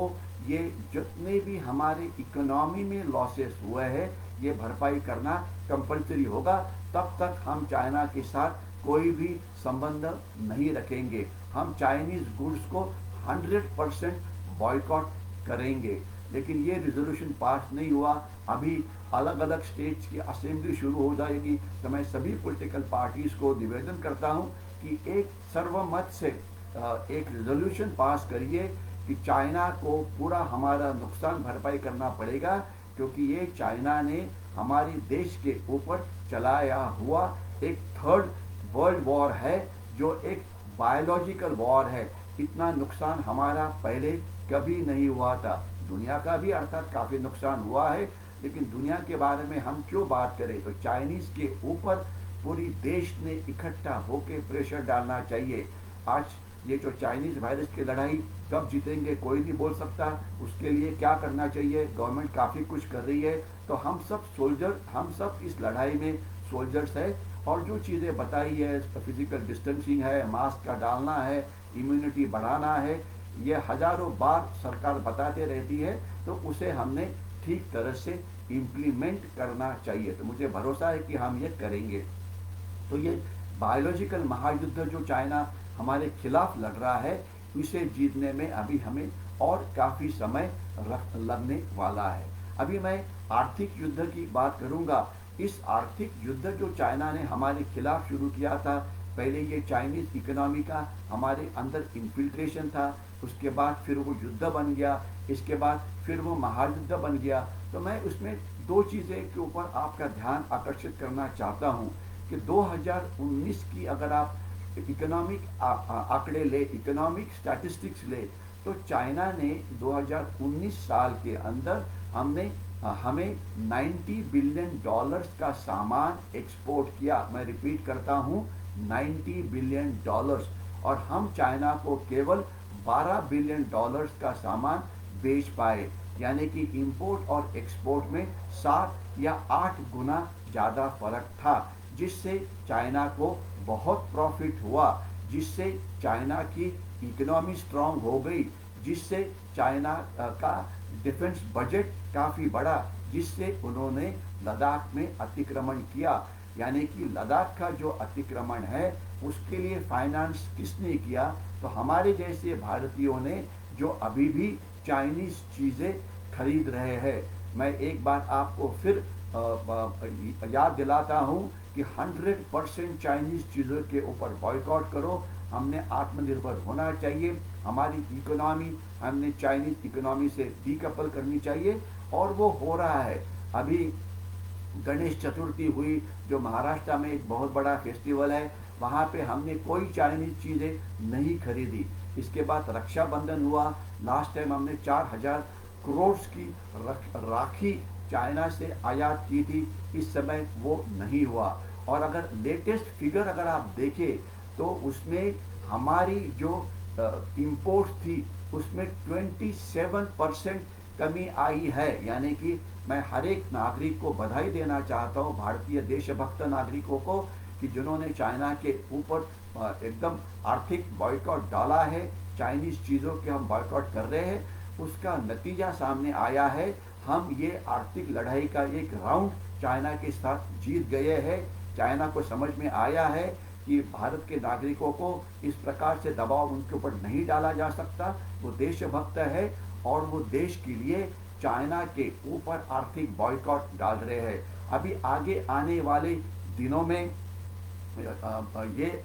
ये जितने भी हमारे इकोनॉमी में लॉसेस हुए हैं ये भरपाई करना कंपलसरी होगा। तब तक हम चाइना के साथ कोई भी संबंध नहीं रखेंगे। हम चाइनीज गुड्स को 100% बॉयकॉट करेंगे। लेकिन ये रिजोल्यूशन पास नहीं हुआ। अभी अलग अलग स्टेट्स की असेंबली शुरू हो जाएगी, तो मैं सभी पॉलिटिकल पार्टीज को निवेदन करता हूं कि एक सर्वमत से एक रिजोल्यूशन पास करिए कि चाइना को पूरा हमारा नुकसान भरपाई करना पड़ेगा, क्योंकि ये चाइना ने हमारे देश के ऊपर चलाया हुआ एक थर्ड वर्ल्ड वॉर है, जो एक बायोलॉजिकल वॉर है। इतना नुकसान हमारा पहले कभी नहीं हुआ था। दुनिया का भी अर्थात काफी नुकसान हुआ है, लेकिन दुनिया के बारे में हम क्यों बात करें। तो चाइनीज के ऊपर पूरी देश ने इकट्ठा होकर प्रेशर डालना चाहिए। आज ये जो चाइनीज वायरस की लड़ाई कब जीतेंगे कोई नहीं बोल सकता। उसके लिए क्या करना चाहिए, गवर्नमेंट काफी कुछ कर रही है। तो हम सब सोल्जर, हम सब इस लड़ाई में सोल्जर्स है। और जो चीजें बताई है, फिजिकल डिस्टेंसिंग है, मास्क का डालना है, इम्यूनिटी बढ़ाना है, ये हजारों बार सरकार बताते रहती है, तो उसे हमने ठीक तरह से इम्प्लीमेंट करना चाहिए। तो मुझे भरोसा है कि हम ये करेंगे। तो ये बायोलॉजिकल महायुद्ध जो चाइना हमारे खिलाफ लड़ रहा है, इसे जीतने में अभी हमें और काफी समय लगने वाला है। अभी मैं आर्थिक युद्ध की बात करूंगा। इस आर्थिक युद्ध जो चाइना ने हमारे खिलाफ शुरू किया था, पहले ये चाइनीज इकोनॉमी का हमारे अंदर इन्फिल्ट्रेशन था, उसके बाद फिर वो युद्ध बन गया, इसके बाद फिर वो महायुद्ध बन गया। तो मैं उसमें दो चीजें के ऊपर आपका ध्यान आकर्षित करना चाहता हूं कि 2019 की अगर आप इकोनॉमिक आंकड़े ले, इकोनॉमिक स्टैटिस्टिक्स ले, तो चाइना ने 2019 साल के अंदर हमें 90 बिलियन डॉलर्स का सामान एक्सपोर्ट किया। मैं रिपीट करता हूं, 90 बिलियन डॉलर्स। और हम चाइना को केवल 12 बिलियन डॉलर्स का सामान बेच पाए। यानी कि इंपोर्ट और एक्सपोर्ट में 7 या 8 गुना ज्यादा फर्क था, जिससे चाइना को बहुत प्रॉफिट हुआ, जिससे चाइना की इकोनॉमी स्ट्रांग हो गई, जिससे चाइना का डिफेंस बजट काफी बढ़ा, जिससे उन्होंने लद्दाख में अतिक्रमण किया। यानी कि लद्दाख का जो अतिक्रमण है, उसके लिए फाइनेंस किसने किया? तो हमारे जैसे भारतीयों ने, जो अभी भी चाइनीज चीजें खरीद रहे हैं। मैं एक बार आपको फिर याद दिलाता हूं कि 100% चाइनीज चीजों के ऊपर बॉयकॉट करो। हमने आत्मनिर्भर होना चाहिए। हमारी इकोनॉमी हमने चाइनीज इकोनॉमी से डीकपल करनी चाहिए, और वो हो रहा है। अभी गणेश चतुर्थी हुई, जो महाराष्ट्र में एक बहुत बड़ा फेस्टिवल है, वहां पे हमने कोई चाइनीज चीजें नहीं खरीदी। इसके बाद रक्षाबंधन हुआ, लास्ट टाइम हमने 4000 करोड़ की राखी चाइना से आयात की थी, इस समय वो नहीं हुआ। और अगर लेटेस्ट फिगर अगर आप देखें, तो उसमें हमारी जो इंपोर्ट थी, उसमें 27% कमी आई है। यानी कि मैं हर एक नागरिक को बधाई देना चाहता हूं, भारतीय देशभक्त नागरिकों को, कि जिन्होंने चाइना के ऊपर एकदम आर्थिक बॉयकॉट डाला है, चाइनीज चीजों के हम बॉयकॉट कर रहे हैं, उसका नतीजा सामने आया है। हम ये आर्थिक लड़ाई का एक राउंड चाइना के साथ जीत गए हैं। चाइना को समझ में आया है कि भारत के नागरिकों को इस प्रकार से दबाव उनके ऊपर नहीं डाला जा सकता। वो देशभक्त है और वो देश के लिए चाइना के ऊपर आर्थिक बॉयकॉट डाल रहे हैं। अभी आगे आने वाले दिनों में ये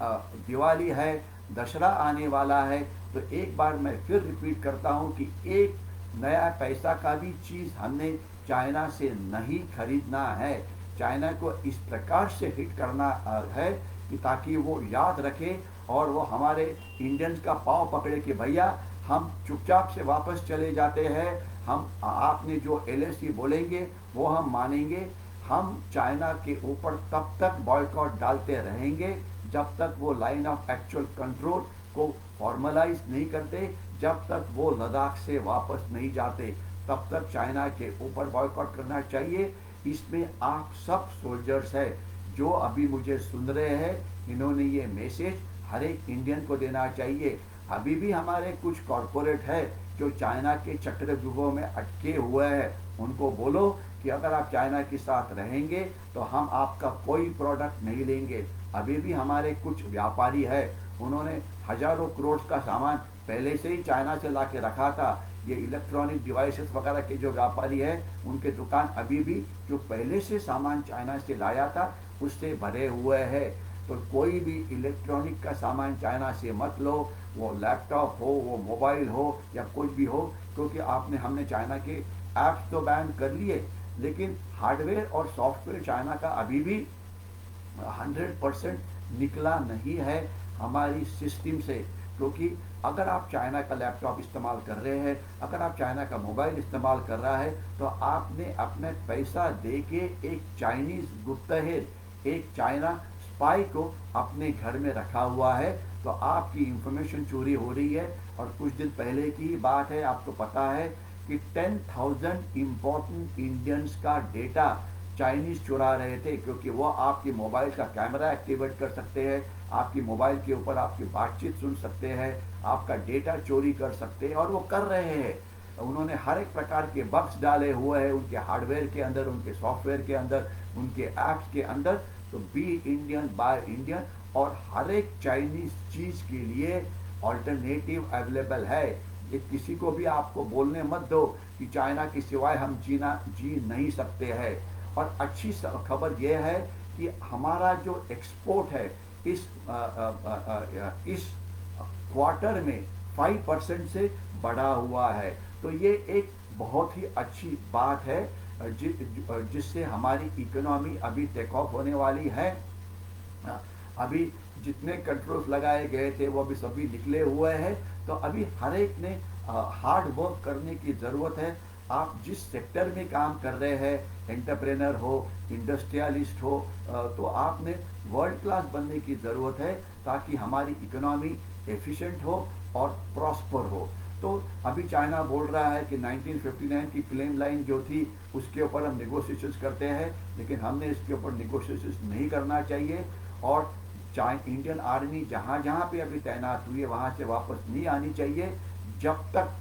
दिवाली है, दशहरा आने वाला है। तो एक बार मैं फिर रिपीट करता हूं कि एक नया पैसा का भी चीज हमने चाइना से नहीं खरीदना है। चाइना को इस प्रकार से हिट करना है कि ताकि वो याद रखे और वो हमारे इंडियंस का पांव पकड़े कि भैया हम चुपचाप से वापस चले जाते हैं, हम आपने जो एलएसी बोलेंगे वो हम मानेंगे। हम चाइना के ऊपर तब तक बॉयकॉट डालते रहेंगे जब तक वो लाइन ऑफ एक्चुअल कंट्रोल को फॉर्मलाइज नहीं करते, जब तक वो लद्दाख से वापस नहीं जाते, तब तक चाइना के ऊपर बॉयकॉट करना चाहिए। इसमें आप सब सोल्जर्स हैं जो अभी मुझे सुन रहे हैं, इन्होंने ये मैसेज हर एक इंडियन को देना चाहिए। अभी भी हमारे कुछ कॉरपोरेट है जो चाइना के चक्रव्यूहों में अटके हुए हैं, उनको बोलो कि अगर आप चाइना के साथ रहेंगे तो हम आपका कोई प्रोडक्ट नहीं लेंगे। अभी भी हमारे कुछ व्यापारी है, उन्होंने हजारों करोड़ का सामान पहले से ही चाइना से ला के रखा था, ये इलेक्ट्रॉनिक डिवाइसेस वगैरह के जो व्यापारी है उनके दुकान अभी भी जो पहले से सामान चाइना से लाया था उससे भरे हुए हैं। तो कोई भी इलेक्ट्रॉनिक का सामान चाइना से मत लो, वो लैपटॉप हो, वो मोबाइल हो या कुछ भी हो, क्योंकि हमने चाइना के ऐप्स तो बैन कर लिए, लेकिन हार्डवेयर और सॉफ्टवेयर चाइना का अभी भी 100% निकला नहीं है हमारी सिस्टम से। क्योंकि अगर आप चाइना का लैपटॉप इस्तेमाल कर रहे हैं, अगर आप चाइना का मोबाइल इस्तेमाल कर रहा है, तो आपने अपने पैसा दे के एक चाइनीज गुप्तहेर, एक चाइना स्पाई को अपने घर में रखा हुआ है, तो आपकी इंफॉर्मेशन चोरी हो रही है। और कुछ दिन पहले की बात है, आपको पता है कि 10,000 इंपॉर्टेंट इंडियंस का डेटा चाइनीज चुरा रहे थे, क्योंकि वो आपके मोबाइल का कैमरा एक्टिवेट कर सकते हैं, आपकी मोबाइल के ऊपर आपकी बातचीत सुन सकते हैं, आपका डेटा चोरी कर सकते हैं, और वो कर रहे हैं। उन्होंने हर एक प्रकार के बग्स डाले हुए हैं उनके हार्डवेयर के अंदर, उनके सॉफ्टवेयर के अंदर, उनके ऐप्स के अंदर। तो बी इंडियन बाय इंडियन, और हर एक चाइनीज चीज के लिए ऑल्टरनेटिव अवेलेबल है। ये किसी को भी आपको बोलने मत दो कि चाइना के सिवाय हम जी नहीं सकते हैं। और अच्छी खबर यह है कि हमारा जो एक्सपोर्ट है इस क्वार्टर में 5% से बढ़ा हुआ है। तो ये एक बहुत ही अच्छी बात है जिससे हमारी इकोनॉमी अभी टेक ऑफ होने वाली है। अभी जितने कंट्रोल्स लगाए गए थे वो अभी सभी निकले हुए हैं। तो अभी हर एक ने हार्ड वर्क करने की ज़रूरत है। आप जिस सेक्टर में काम कर रहे हैं, एंटरप्रेनर हो, इंडस्ट्रियलिस्ट हो, तो आपने वर्ल्ड क्लास बनने की ज़रूरत है, ताकि हमारी इकोनॉमी एफिशिएंट हो और प्रॉस्पर हो। तो अभी चाइना बोल रहा है कि 1959 की क्लेम लाइन जो थी उसके ऊपर हम नेगोशिएशंस करते हैं, लेकिन हमने इसके ऊपर नेगोशिएशंस नहीं करना चाहिए। और इंडियन आर्मी जहाँ जहाँ पे अभी तैनात हुई है वहाँ से वापस नहीं आनी चाहिए जब तक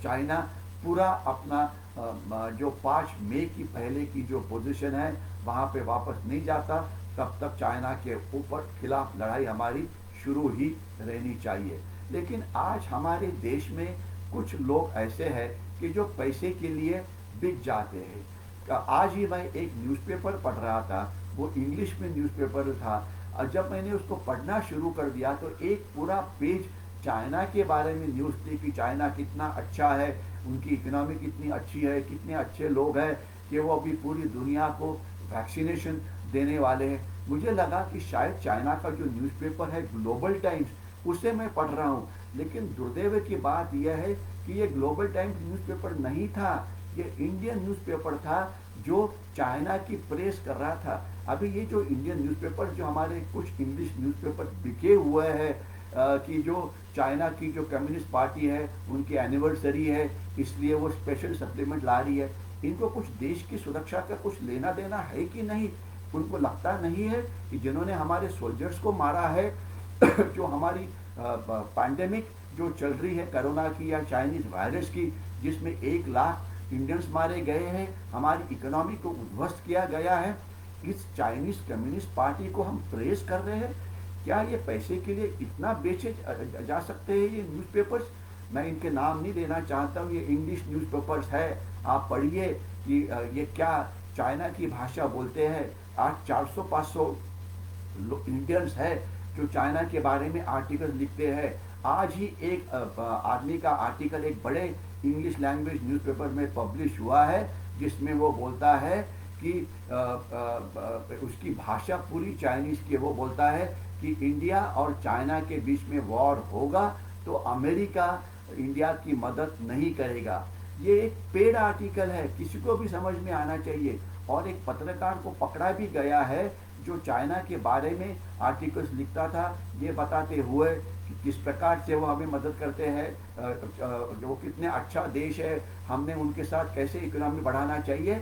चाइना पूरा अपना जो 5 मई की पहले की जो पोजीशन है वहाँ पे वापस नहीं जाता, तब तक चाइना के ऊपर खिलाफ लड़ाई हमारी शुरू ही रहनी चाहिए। लेकिन आज हमारे देश में कुछ लोग ऐसे हैं कि जो पैसे के लिए बिक जाते हैं। आज ही मैं एक न्यूज़पेपर पढ़ रहा था, वो इंग्लिश में न्यूज़पेपर था, और जब मैंने उसको पढ़ना शुरू कर दिया तो एक पूरा पेज चाइना के बारे में न्यूज़ थी कि चाइना कितना अच्छा है, उनकी इकोनॉमी कितनी अच्छी है, कितने अच्छे लोग हैं कि वो अभी पूरी दुनिया को वैक्सीनेशन देने वाले हैं। मुझे लगा कि शायद चाइना का जो न्यूज़पेपर है ग्लोबल टाइम्स, उसे मैं पढ़ रहा हूँ, लेकिन दुर्दैव की बात यह है कि ये ग्लोबल टाइम्स न्यूज़पेपर नहीं था, ये इंडियन न्यूज़पेपर था जो चाइना की प्रेस कर रहा था। अभी ये जो इंडियन न्यूज़पेपर, जो हमारे कुछ इंग्लिश न्यूज़पेपर बिके हुए हैं कि जो चाइना की जो कम्युनिस्ट पार्टी है उनकी एनिवर्सरी है इसलिए वो स्पेशल सप्लीमेंट ला रही है, इनको कुछ देश की सुरक्षा का कुछ लेना देना है कि नहीं? उनको लगता नहीं है कि जिन्होंने हमारे सोल्जर्स को मारा है जो हमारी पैंडेमिक जो चल रही है कोरोना की या चाइनीज वायरस की, जिसमें 1 लाख इंडियंस मारे गए हैं, हमारी इकोनॉमी को उद्ध्वस्त किया गया है, इस चाइनीज कम्युनिस्ट पार्टी को हम प्रेस कर रहे हैं? क्या ये पैसे के लिए इतना बेचे जा सकते हैं ये न्यूज़पेपर्स? मैं इनके नाम नहीं लेना चाहता हूँ, ये इंग्लिश न्यूज़पेपर्स है, आप पढ़िए कि ये क्या चाइना की भाषा बोलते हैं। आज 400-500 इंडियंस है जो चाइना के बारे में आर्टिकल लिखते हैं। आज ही एक आदमी का आर्टिकल एक बड़े इंग्लिश लैंग्वेज न्यूज़पेपर में पब्लिश हुआ है, जिसमें वो बोलता है कि उसकी भाषा पूरी चाइनीज की, वो बोलता है कि इंडिया और चाइना के बीच में वॉर होगा तो अमेरिका इंडिया की मदद नहीं करेगा। ये एक पेड आर्टिकल है, किसी को भी समझ में आना चाहिए। और एक पत्रकार को पकड़ा भी गया है जो चाइना के बारे में आर्टिकल्स लिखता था, ये बताते हुए कि किस प्रकार से वो हमें मदद करते हैं, जो कितने अच्छा देश है, हमने उनके साथ कैसे इकोनॉमी बढ़ाना चाहिए।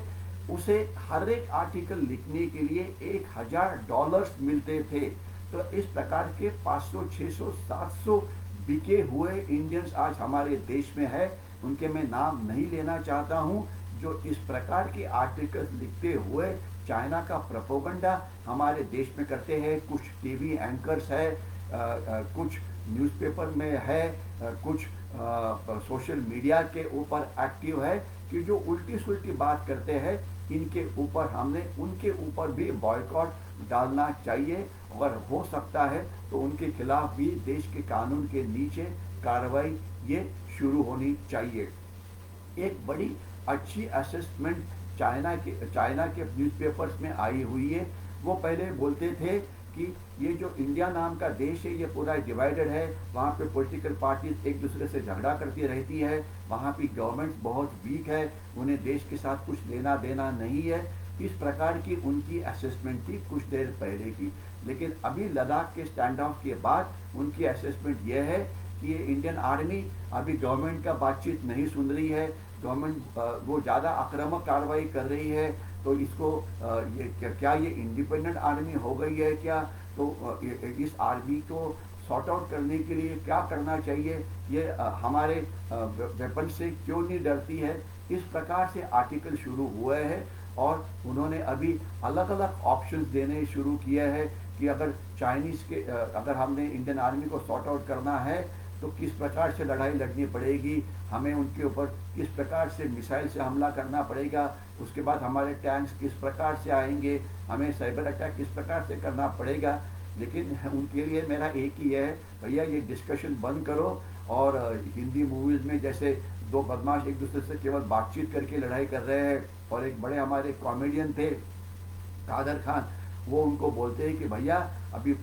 उसे हर एक आर्टिकल लिखने के लिए $1,000 मिलते थे। तो इस प्रकार के 500, 600, 700 बिके हुए इंडियंस आज हमारे देश में है, उनके मैं नाम नहीं लेना चाहता हूं, जो इस प्रकार के आर्टिकल्स लिखते हुए चाइना का प्रोपेगेंडा हमारे देश में करते हैं। कुछ टीवी एंकर्स है, कुछ न्यूज़पेपर में है, कुछ सोशल मीडिया के ऊपर एक्टिव है कि जो उल्टी सुल्टी बात करते हैं, इनके ऊपर हमने उनके ऊपर भी बॉयकॉट डालना चाहिए। अगर हो सकता है तो उनके खिलाफ भी देश के कानून के नीचे कार्रवाई ये शुरू होनी चाहिए। एक बड़ी अच्छी असेसमेंट चाइना के न्यूज़पेपर्स में आई हुई है। वो पहले बोलते थे कि ये जो इंडिया नाम का देश है ये पूरा डिवाइडेड है, वहाँ पे पॉलिटिकल पार्टीज एक दूसरे से झगड़ा करती रहती है, वहाँ की गवर्नमेंट बहुत वीक है, उन्हें देश के साथ कुछ लेना देना नहीं है। इस प्रकार की उनकी असेसमेंट थी कुछ देर पहले की। लेकिन अभी लद्दाख के स्टैंड ऑफ के बाद उनकी असेसमेंट ये है कि ये इंडियन आर्मी अभी गवर्नमेंट का बातचीत नहीं सुन रही है, गवर्नमेंट वो ज़्यादा आक्रामक कार्रवाई कर रही है। तो इसको ये क्या ये इंडिपेंडेंट आर्मी हो गई है क्या? तो इस आर्मी को सॉर्ट आउट करने के लिए क्या करना चाहिए? ये हमारे वेपन से क्यों नहीं डरती है? इस प्रकार से आर्टिकल शुरू हुए हैं और उन्होंने अभी अलग अलग ऑप्शंस देने शुरू किए हैं कि अगर अगर हमने इंडियन आर्मी को सॉर्ट आउट करना है तो किस प्रकार से लड़ाई लड़नी पड़ेगी, हमें उनके ऊपर किस प्रकार से मिसाइल से हमला करना पड़ेगा, उसके बाद हमारे टैंक्स किस प्रकार से आएंगे, हमें साइबर अटैक किस प्रकार से करना पड़ेगा। लेकिन उनके लिए मेरा एक ही है, भैया ये डिस्कशन बंद करो। और हिंदी मूवीज़ में जैसे दो बदमाश एक दूसरे से केवल बातचीत करके लड़ाई कर रहे हैं, और एक बड़े हमारे कॉमेडियन थे कादर खान, वो उनको बोलते हैं कि भैया अभी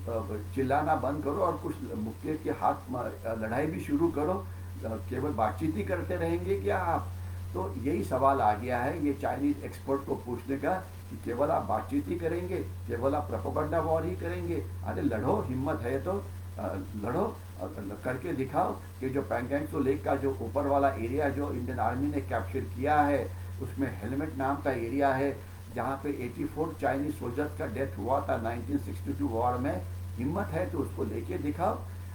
चिल्लाना बंद करो और कुछ मुक्के के हाथ लड़ाई भी शुरू करो, केवल बातचीत ही करते रहेंगे क्या आप? तो यही सवाल आ गया है ये चाइनीज एक्सपर्ट को पूछने का कि केवल आप बातचीत ही करेंगे, केवल आप प्रोपेगेंडा वॉर ही करेंगे? अरे लड़ो, हिम्मत है तो लड़ो, करके दिखाओ कि जो पैंगोंग लेक का जो ऊपर वाला एरिया जो इंडियन आर्मी ने कैप्चर किया है, उसमें हेलमेट नाम का एरिया है जहाँ पे 84 चाइनीज सोल्जर्स का डेथ हुआ था 1962 वॉर में। हिम्मत है तो उसको लेके दिखाओ।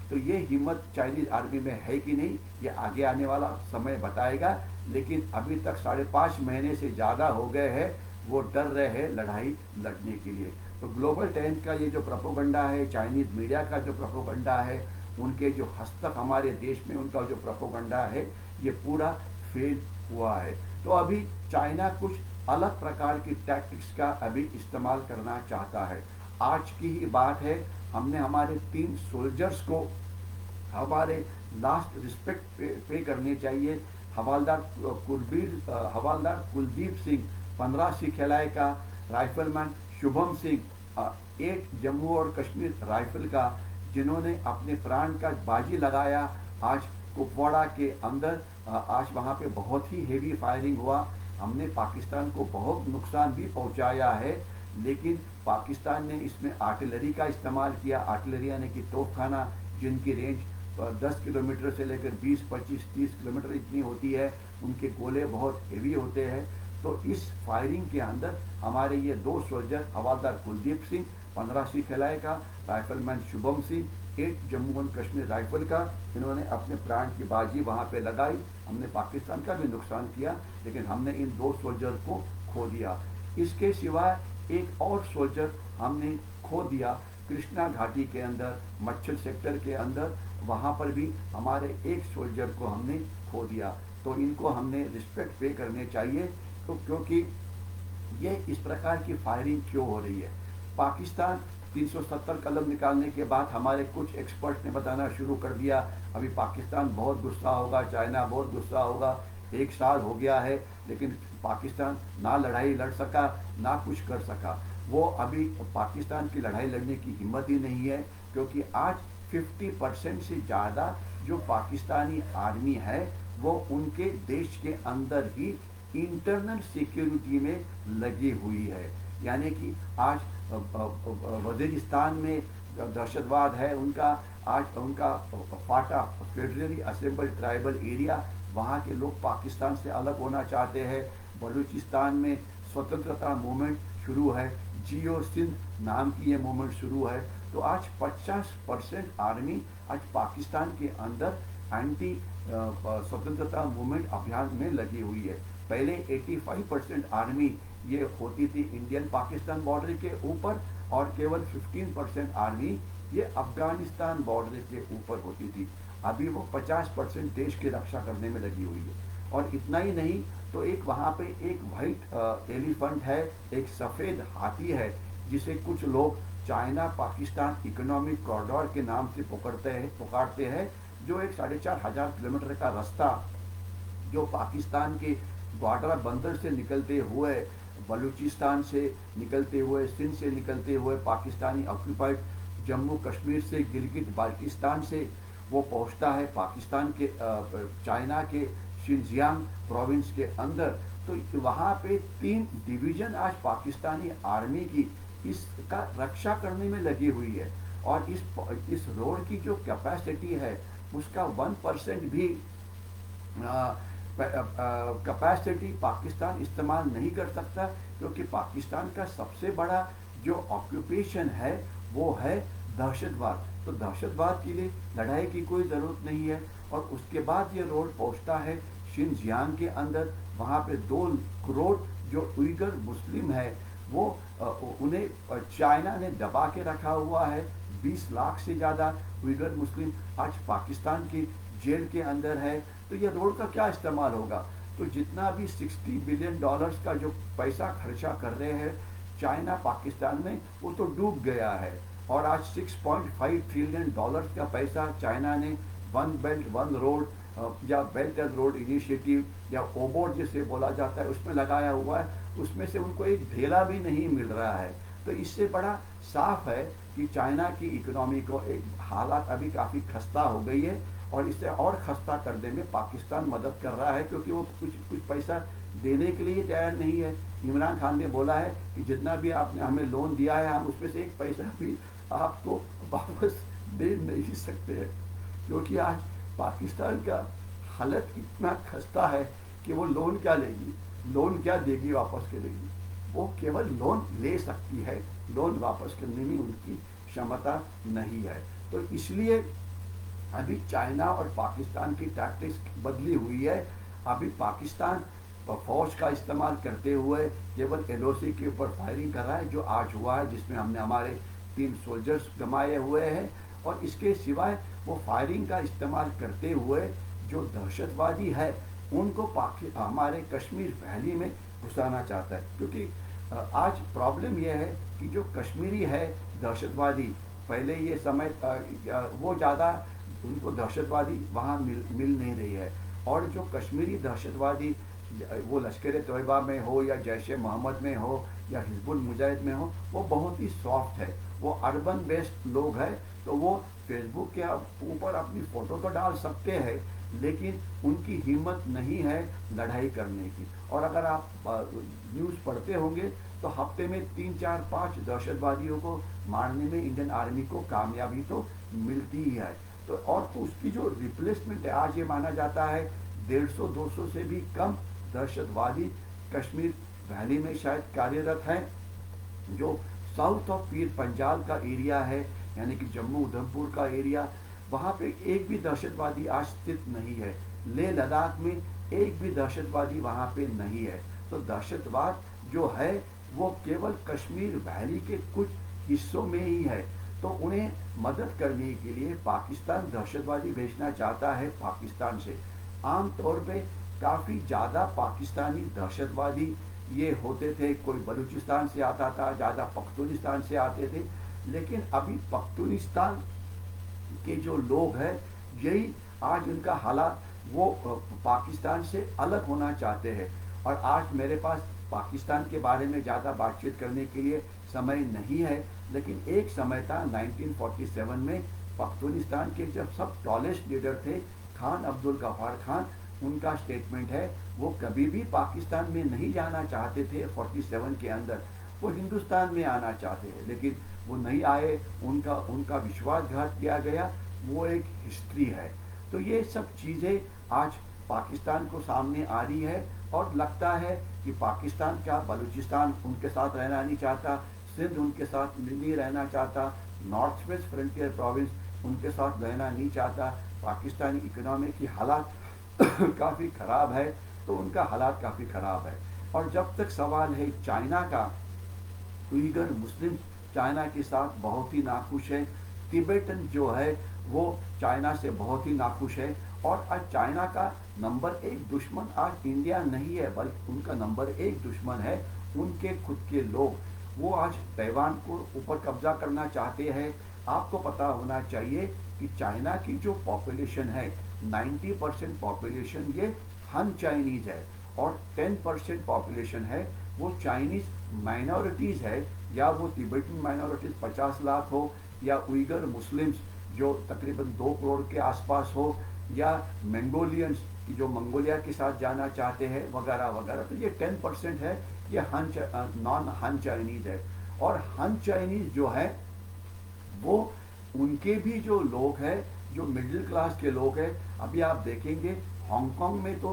तो ये हिम्मत चाइनीज आर्मी में है कि नहीं, ये आगे आने वाला समय बताएगा। लेकिन अभी तक 5.5 महीने से ज़्यादा हो गए हैं वो डर रहे हैं लड़ाई लड़ने के लिए। तो ग्लोबल 10 का ये जो प्रोपेगेंडा है, चाइनीज मीडिया का जो प्रोपेगेंडा है, उनके जो हस्तक हमारे देश में उनका जो प्रोपेगेंडा है, ये पूरा फेल हुआ है। तो अभी चाइना कुछ अलग प्रकार की टैक्टिक्स का अभी इस्तेमाल करना चाहता है। आज की ही बात है, हमने हमारे 3 सोल्जर्स को हमारे लास्ट रिस्पेक्ट पे करनी चाहिए। हवलदार कुलदीप सिंह 15 सिखलाई का, राइफलमैन शुभम सिंह 8 जम्मू और कश्मीर राइफल का, जिन्होंने अपने प्राण का बाजी लगाया। आज कुपवाड़ा के अंदर आज वहाँ पे बहुत ही हेवी फायरिंग हुआ, हमने पाकिस्तान को बहुत नुकसान भी पहुँचाया है। लेकिन पाकिस्तान ने इसमें आर्टिलरी का इस्तेमाल किया, आर्टिलरी यानी कि तोपखाना, जिनकी रेंज 10 किलोमीटर से लेकर 20, 25, 30 किलोमीटर इतनी होती है, उनके गोले बहुत हेवी होते हैं। तो इस फायरिंग के अंदर हमारे ये 2 सोल्जर, हवलदार कुलदीप सिंह 15 सिखलाई का, rifleman Shubham Singh 8 Jammu and Kashmir rifle का, इन्होंने अपने प्राण की बाजी वहाँ पे लगाई। हमने पाकिस्तान का भी नुकसान किया, लेकिन हमने इन 2 सोल्जर को खो दिया। इसके सिवाय एक और सोल्जर हमने खो दिया कृष्णा घाटी के अंदर, मच्छल सेक्टर के अंदर, वहाँ पर भी हमारे एक सोल्जर को हमने खो दिया। तो इनको हमने रिस्पेक्ट पे करने चाहिए। तो क्योंकि ये इस प्रकार की फायरिंग क्यों हो रही है? पाकिस्तान 370 कलम निकालने के बाद हमारे कुछ एक्सपर्ट ने बताना शुरू कर दिया अभी पाकिस्तान बहुत गुस्सा होगा, चाइना बहुत गुस्सा होगा। 1 साल हो गया है, लेकिन पाकिस्तान ना लड़ाई लड़ सका, ना कुछ कर सका। वो अभी पाकिस्तान की लड़ाई लड़ने की हिम्मत ही नहीं है, क्योंकि आज 50% से ज़्यादा जो पाकिस्तानी आर्मी है वो उनके देश के अंदर ही इंटरनल सिक्योरिटी में लगी हुई है। यानी कि आज वजीरिस्तान में दहशतवाद है उनका, आज उनका फाटा फेडरली असेंबल ट्राइबल एरिया, वहाँ के लोग पाकिस्तान से अलग होना चाहते हैं। बलूचिस्तान में स्वतंत्रता मूवमेंट शुरू है, जियो सिंध नाम की ये मूवमेंट शुरू है। तो आज 50% आर्मी आज पाकिस्तान के अंदर एंटी स्वतंत्रता मूवमेंट अभियान में लगी हुई है। पहले 85% आर्मी ये होती थी इंडियन पाकिस्तान बॉर्डर के ऊपर, और केवल 15% आर्मी ये अफगानिस्तान बॉर्डर के ऊपर होती थी। अभी वो 50% देश की रक्षा करने में लगी हुई है। और इतना ही नहीं, तो एक वहाँ पे एक वाइट एलिफेंट है, एक सफ़ेद हाथी है, जिसे कुछ लोग चाइना पाकिस्तान इकोनॉमिक कॉरिडोर के नाम से पुकारते हैं, जो एक 4,500 किलोमीटर का रास्ता जो पाकिस्तान के ग्वाडर बंदर से निकलते हुए, बलूचिस्तान से निकलते हुए, सिंध से निकलते हुए, पाकिस्तानी ऑक्यूपाइड जम्मू कश्मीर से, गिलगित बाल्टिस्तान से वो पहुंचता है पाकिस्तान के चाइना के शिनजियांग प्रोविंस के अंदर। तो वहाँ पे 3 डिवीजन आज पाकिस्तानी आर्मी की इसका रक्षा करने में लगी हुई है। और इस रोड की जो कैपेसिटी है उसका 1% भी कैपेसिटी पाकिस्तान इस्तेमाल नहीं कर सकता, क्योंकि पाकिस्तान का सबसे बड़ा जो ऑक्यूपेशन है वो है दहशतवाद। तो दहशतवाद के लिए लड़ाई की कोई ज़रूरत नहीं है। और उसके बाद ये रोड पहुंचता है शिनजियांग के अंदर। वहाँ पे 2 करोड़ जो उइगर मुस्लिम है वो उन्हें चाइना ने दबा के रखा हुआ है। 20 लाख से ज़्यादा उइगर मुस्लिम आज पाकिस्तान की जेल के अंदर है। तो ये रोड का क्या इस्तेमाल होगा? तो जितना भी $60 बिलियन का जो पैसा खर्चा कर रहे हैं चाइना पाकिस्तान में, वो तो डूब गया है। और आज $6.5 ट्रिलियन का पैसा चाइना ने वन बेल्ट वन रोड या बेल्ट एंड रोड इनिशिएटिव या ओबोर्ड जिसे बोला जाता है उसमें लगाया हुआ है। उसमें से उनको एक ढेला भी नहीं मिल रहा है। तो इससे बड़ा साफ है कि चाइना की इकोनॉमी को एक हालात अभी काफ़ी खस्ता हो गई है। और इसे और खस्ता करने में पाकिस्तान मदद कर रहा है, क्योंकि वो कुछ पैसा देने के लिए तैयार नहीं है। इमरान खान ने बोला है कि जितना भी आपने हमें लोन दिया है हम उसमें से एक पैसा भी आपको वापस दे नहीं सकते हैं, क्योंकि आज पाकिस्तान का हालत इतना खस्ता है कि वो लोन क्या लेगी, लोन क्या देगी, वापस करेगी। वो केवल लोन ले सकती है, लोन वापस करने में उनकी क्षमता नहीं है। तो इसलिए अभी चाइना और पाकिस्तान की टैक्टिक्स बदली हुई है। अभी पाकिस्तान फौज का इस्तेमाल करते हुए केवल LOC के ऊपर फायरिंग कर रहा है, जो आज हुआ है, जिसमें हमने हमारे 3 सोल्जर्स गंवाए हुए हैं। और इसके सिवाय वो फायरिंग का इस्तेमाल करते हुए जो दहशतवादी है उनको हमारे कश्मीर वैली में घुसाना चाहता है। क्योंकि आज प्रॉब्लम यह है कि जो कश्मीरी है दहशतवादी, पहले ये समय वो ज़्यादा उनको दहशतवादी वहाँ मिल नहीं रही है। और जो कश्मीरी दहशतवादी वो लश्कर तोयबा में हो या जैश मोहम्मद में हो या हिजबुल मुजाहिद में हो, वो बहुत ही सॉफ्ट है, वो अर्बन बेस्ड लोग हैं। तो वो फेसबुक के ऊपर अपनी फ़ोटो तो डाल सकते हैं, लेकिन उनकी हिम्मत नहीं है लड़ाई करने की। और अगर आप न्यूज़ पढ़ते होंगे तो हफ्ते में 3, 4, 5 दहशतवादियों को मारने में इंडियन आर्मी को कामयाबी तो मिलती ही है। तो और तो उसकी जो रिप्लेसमेंट है, आज ये माना जाता है 150-200 से भी कम दहशतवादी कश्मीर वैली में शायद कार्यरत हैं। जो साउथ ऑफ पीर पंजाल का एरिया है, यानी कि जम्मू उधमपुर का एरिया, वहाँ पे एक भी दहशतवादी आज स्थित नहीं है। लेह लद्दाख में एक भी दहशतवादी वहाँ पे नहीं है। तो दहशतवाद जो है वो केवल कश्मीर वैली के कुछ हिस्सों में ही है। तो उन्हें मदद करने के लिए पाकिस्तान दहशतवादी भेजना चाहता है पाकिस्तान से। आम तौर पे काफ़ी ज़्यादा पाकिस्तानी दहशतवादी ये होते थे, कोई बलूचिस्तान से आता था, ज़्यादा पख्तूनिस्तान से आते थे। लेकिन अभी पख्तूनिस्तान के जो लोग हैं यही आज उनका हालात वो पाकिस्तान से अलग होना चाहते हैं। और आज मेरे पास पाकिस्तान के बारे में ज़्यादा बातचीत करने के लिए समय नहीं है, लेकिन एक समय था 1947 में पख्तूनिस्तान के जब सब टॉलेस्ट लीडर थे खान अब्दुल गफ्फार खान, उनका स्टेटमेंट है वो कभी भी पाकिस्तान में नहीं जाना चाहते थे। 47 के अंदर वो हिंदुस्तान में आना चाहते हैं, लेकिन वो नहीं आए, उनका विश्वासघात किया गया। वो एक हिस्ट्री है। तो ये सब चीज़ें आज पाकिस्तान को सामने आ रही है। और लगता है कि पाकिस्तान क्या बलूचिस्तान उनके साथ रहना नहीं चाहता, सिंध उनके साथ नहीं रहना चाहता, नॉर्थ वेस्ट फ्रंटियर प्रोविंस उनके साथ रहना नहीं चाहता। पाकिस्तानी इकोनॉमी की हालात काफ़ी ख़राब है, तो उनका हालात काफ़ी ख़राब है। और जब तक सवाल है चाइना का, उइगर मुस्लिम चाइना के साथ बहुत ही नाखुश है। तिब्बतन जो है वो चाइना से बहुत ही नाखुश है। और आज चाइना का नंबर 1 दुश्मन आज इंडिया नहीं है, बल्कि उनका नंबर 1 दुश्मन है उनके खुद के लोग। वो आज ताइवान को ऊपर कब्जा करना चाहते हैं। आपको पता होना चाहिए कि चाइना की जो पॉपुलेशन है 90% पॉपुलेशन ये हन चाइनीज है, और 10% पॉपुलेशन है वो चाइनीज माइनॉरिटीज है, या वो तिब्बतन माइनॉरिटीज 50 लाख हो, या उइगर मुस्लिम्स जो तकरीबन 2 करोड़ के आसपास हो, या मंगोलियंस की जो मंगोलिया के साथ जाना चाहते हैं वगैरह वगैरह। तो ये 10% है, ये नॉन हन चाइनीज है। और हन चाइनीज जो है वो उनके भी जो लोग हैं, जो मिडिल क्लास के लोग हैं, अभी आप देखेंगे हांगकांग में तो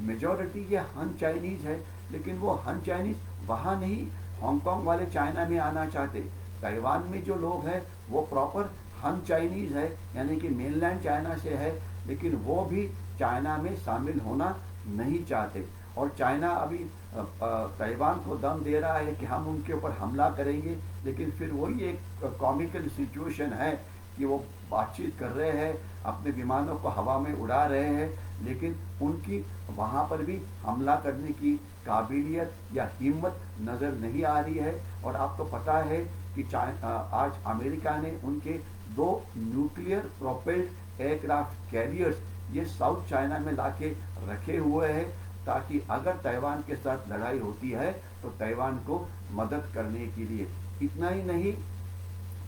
मेजॉरिटी ये हन चाइनीज है, लेकिन वो हन चाइनीज वहाँ नहीं, हांगकांग वाले चाइना में आना चाहते। ताइवान में जो लोग हैं वो प्रॉपर हन चाइनीज है, यानी कि मेनलैंड चाइना से है, लेकिन वो भी चाइना में शामिल होना नहीं चाहते। और चाइना अभी ताइवान को दम दे रहा है कि हम उनके ऊपर हमला करेंगे, लेकिन फिर वही एक कॉमिकल सिचुएशन है कि वो बातचीत कर रहे हैं, अपने विमानों को हवा में उड़ा रहे हैं, लेकिन उनकी वहाँ पर भी हमला करने की काबिलियत या हिम्मत नज़र नहीं आ रही है। और आपको पता है कि आज अमेरिका ने उनके 2 न्यूक्लियर प्रोपेल्ड एयरक्राफ्ट कैरियर्स ये साउथ चाइना में लाके रखे हुए हैं, ताकि अगर ताइवान के साथ लड़ाई होती है तो ताइवान को मदद करने के लिए। इतना ही नहीं,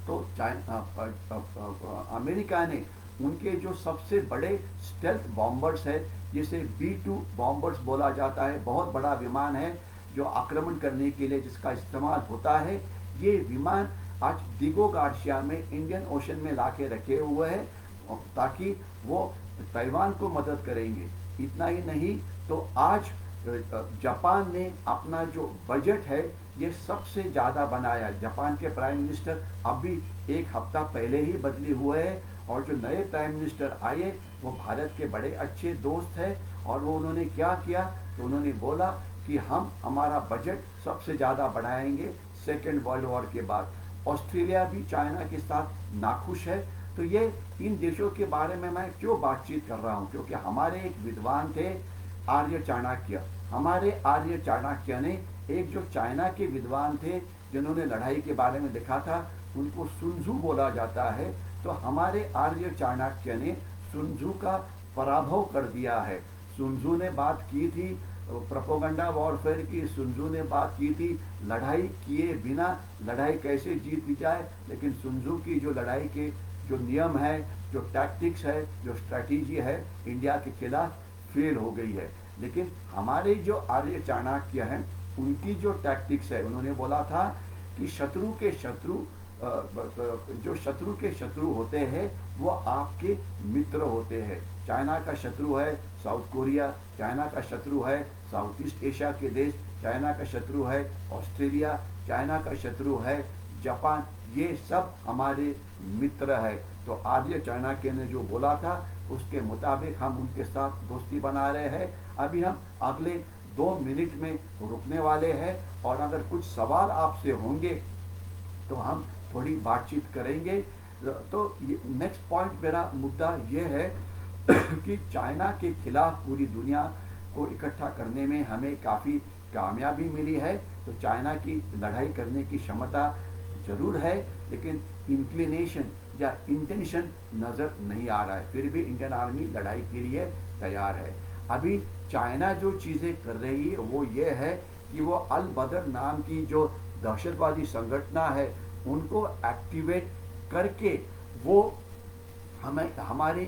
तो अमेरिका ने उनके जो सबसे बड़े स्टेल्थ बॉम्बर्स है, जिसे B-2 बॉम्बर्स बोला जाता है, बहुत बड़ा विमान है जो आक्रमण करने के लिए जिसका इस्तेमाल होता है, ये विमान आज दिगो गार्सिया में इंडियन ओशन में लाके रखे हुए हैं, ताकि वो ताइवान को मदद करेंगे। इतना ही नहीं, तो आज जापान ने अपना जो बजट है ये सबसे ज़्यादा बनाया। जापान के प्राइम मिनिस्टर अभी 1 हफ्ता पहले ही बदले हुए हैं, और जो नए प्राइम मिनिस्टर आए वो भारत के बड़े अच्छे दोस्त हैं। और वो उन्होंने क्या किया, तो उन्होंने बोला कि हम हमारा बजट सबसे ज़्यादा बढ़ाएंगे सेकेंड वर्ल्ड वॉर के बाद। ऑस्ट्रेलिया भी चाइना के साथ नाखुश है। तो ये इन देशों के बारे में मैं क्यों बातचीत कर रहा हूँ, क्योंकि हमारे एक विद्वान थे आर्य चाणक्य। हमारे आर्य चाणक्य ने एक जो चाइना के विद्वान थे जिन्होंने लड़ाई के बारे में लिखा था, उनको सुनझू बोला जाता है। तो हमारे आर्य चाणक्य ने सुनझू का पराभव कर दिया है। सुनझू ने बात की थी प्रोपेगेंडा वॉरफेयर की, सुनझू ने बात की थी लड़ाई किए बिना लड़ाई कैसे जीत दी जाए, लेकिन सुनझू की जो लड़ाई के जो नियम है, जो टैक्टिक्स है, जो स्ट्रैटेजी है, इंडिया के खिलाफ फेल हो गई है। लेकिन हमारे जो आर्य चाणक्य हैं उनकी जो टैक्टिक्स है, उन्होंने बोला था कि शत्रु के शत्रु जो शत्रु के शत्रु होते हैं वो आपके मित्र होते हैं। चाइना का शत्रु है साउथ कोरिया, चाइना का शत्रु है साउथ ईस्ट एशिया के देश, चाइना का शत्रु है ऑस्ट्रेलिया, चाइना का शत्रु है जापान, ये सब हमारे मित्र है। तो आर्य चाणक्य ने जो बोला था उसके मुताबिक हम उनके साथ दोस्ती बना रहे हैं। अभी हम अगले 2 मिनट में रुकने वाले हैं, और अगर कुछ सवाल आपसे होंगे तो हम थोड़ी बातचीत करेंगे। तो नेक्स्ट पॉइंट मेरा मुद्दा ये है कि चाइना के खिलाफ पूरी दुनिया को इकट्ठा करने में हमें काफ़ी कामयाबी मिली है। तो चाइना की लड़ाई करने की क्षमता जरूर है, लेकिन इंक्लिनेशन या इंटेंशन नज़र नहीं आ रहा है। फिर भी इंडियन आर्मी लड़ाई के लिए तैयार है। अभी चाइना जो चीज़ें कर रही है वो ये है कि वो अल बदर नाम की जो दहशतवादी संगठना है उनको एक्टिवेट करके वो हमारे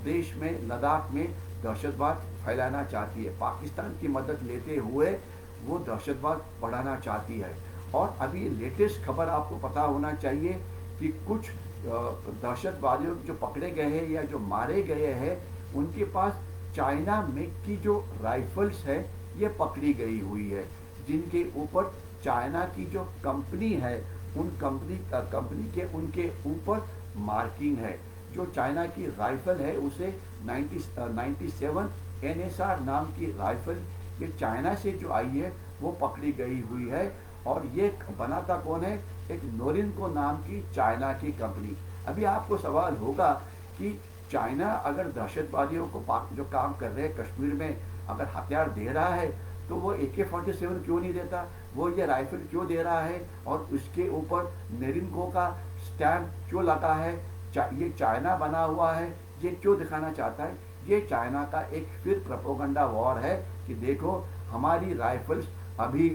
देश में लद्दाख में दहशतवाद फैलाना चाहती है। पाकिस्तान की मदद लेते हुए वो दहशतवाद बढ़ाना चाहती है। और अभी लेटेस्ट खबर आपको पता होना चाहिए कि कुछ दहशतवादियों जो पकड़े गए हैं या जो मारे गए हैं उनके पास चाइना मेक की जो राइफल्स है ये पकड़ी गई हुई है, जिनके ऊपर चाइना की जो कंपनी है उन कंपनी के उनके ऊपर मार्किंग है। जो चाइना की राइफल है उसे 97 NSR नाम की राइफल ये चाइना से जो आई है वो पकड़ी गई हुई है। और ये बनाता कौन है? एक नोरिनको नाम की चाइना की कंपनी। अभी आपको सवाल होगा कि चाइना अगर दहशतवादियों को जो काम कर रहे हैं कश्मीर में अगर हथियार दे रहा है तो वो AK-47 क्यों नहीं देता, वो ये राइफल क्यों दे रहा है और उसके ऊपर नेरिनको का स्टैम्प क्यों लगा है, ये चाइना बना हुआ है, ये क्यों दिखाना चाहता है? ये चाइना का एक फिर प्रोपेगेंडा वॉर है कि देखो हमारी राइफल्स अभी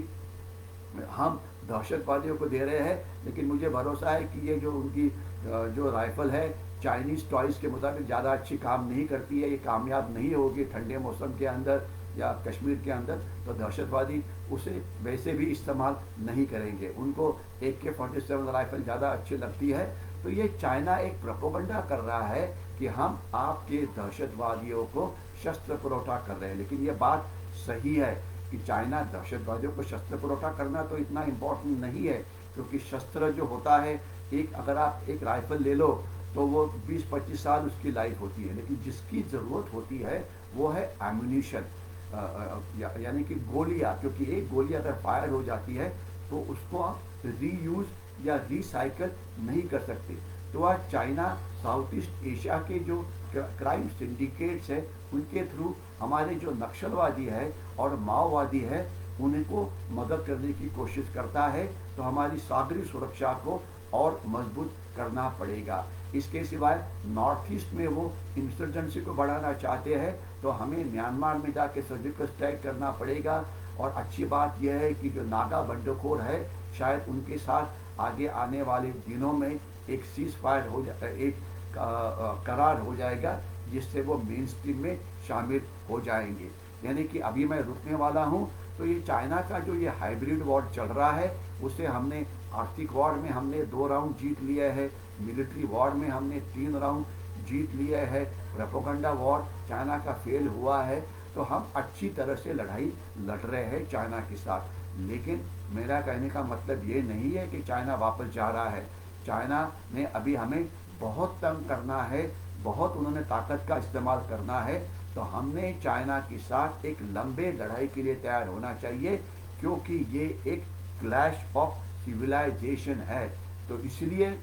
हम दहशतवादियों को दे रहे हैं, लेकिन मुझे भरोसा है कि ये जो उनकी जो राइफल है चाइनीज टॉयज के मुताबिक ज़्यादा अच्छी काम नहीं करती है, ये कामयाब नहीं होगी ठंडे मौसम के अंदर या कश्मीर के अंदर, तो दहशतवादी उसे वैसे भी इस्तेमाल नहीं करेंगे, उनको AK-47 राइफल ज़्यादा अच्छी लगती है। तो ये चाइना एक प्रोपेगेंडा कर रहा है कि हम आपके दहशतवादियों को शस्त्र पुरौठा कर रहे हैं, लेकिन ये बात सही है कि चाइना दहशतवादियों को शस्त्र पुरौठा करना तो इतना इम्पोर्टेंट नहीं है, क्योंकि शस्त्र जो होता है एक, अगर आप एक राइफल ले लो तो वो 20-25 साल उसकी लाइफ होती है, लेकिन जिसकी ज़रूरत होती है वो है एम्यूनिशन, यानी कि गोलियां, क्योंकि एक गोली अगर फायर हो जाती है तो उसको आप रीयूज या रिसाइकल नहीं कर सकते। तो आज चाइना साउथ ईस्ट एशिया के जो क्राइम सिंडिकेट्स है उनके थ्रू हमारे जो नक्सलवादी है और माओवादी है उनको मदद करने की कोशिश करता है, तो हमारी सागरी सुरक्षा को और मजबूत करना पड़ेगा। इसके सिवाय नॉर्थ ईस्ट में वो इंसर्जेंसी को बढ़ाना चाहते हैं, तो हमें म्यांमार में जाके सर्जिकल स्ट्राइक करना पड़ेगा। और अच्छी बात यह है कि जो नागा बंडखोर है शायद उनके साथ आगे आने वाले दिनों में एक सीज फायर हो एक करार हो जाएगा, जिससे वो मेन स्ट्रीम में शामिल हो जाएंगे। यानी कि अभी मैं रुकने वाला हूँ। तो ये चाइना का जो ये हाइब्रिड वॉर चल रहा है उसे हमने आर्थिक वॉर में हमने 2 राउंड जीत लिए है, मिलिट्री वॉर में हमने 3 राउंड जीत लिए है, प्रोपेगेंडा वॉर चाइना का फेल हुआ है। तो हम अच्छी तरह से लड़ाई लड़ रहे हैं चाइना के साथ, लेकिन मेरा कहने का मतलब ये नहीं है कि चाइना वापस जा रहा है। चाइना ने अभी हमें बहुत तंग करना है, बहुत उन्होंने ताकत का इस्तेमाल करना है, तो हमने चाइना के साथ एक लंबे लड़ाई के लिए तैयार होना चाहिए, क्योंकि ये एक क्लैश ऑफ सिविलाइजेशन है। तो इसलिए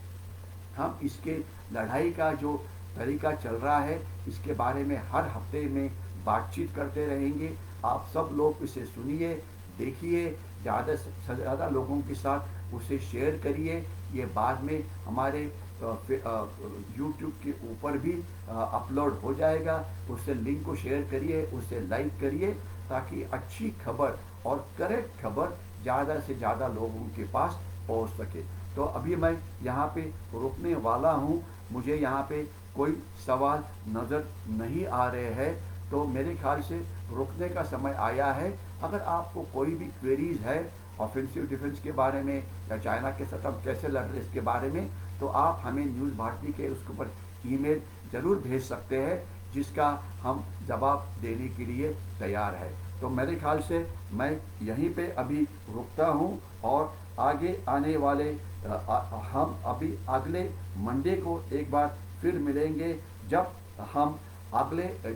हम इसके लड़ाई का जो तरीका चल रहा है इसके बारे में हर हफ्ते में बातचीत करते रहेंगे। आप सब लोग इसे सुनिए, देखिए, ज़्यादा से ज़्यादा लोगों के साथ उसे शेयर करिए। ये बाद में हमारे YouTube के ऊपर भी अपलोड हो जाएगा, उससे लिंक को शेयर करिए, उसे लाइक करिए, ताकि अच्छी खबर और करेक्ट खबर ज़्यादा से ज़्यादा लोगों के पास पहुंच सके। तो अभी मैं यहाँ पे रुकने वाला हूँ, मुझे यहाँ पे कोई सवाल नज़र नहीं आ रहे हैं, तो मेरे ख्याल से रुकने का समय आया है। अगर आपको कोई भी क्वेरीज है ऑफेंसिव डिफेंस के बारे में या चाइना के साथ हम कैसे लड़ रहे इसके बारे में, तो आप हमें न्यूज़ भारती के उसके ऊपर ईमेल ज़रूर भेज सकते हैं, जिसका हम जवाब देने के लिए तैयार है। तो मेरे ख्याल से मैं यहीं पे अभी रुकता हूँ, और आगे आने वाले हम अभी अगले मंडे को एक बार फिर मिलेंगे, जब हम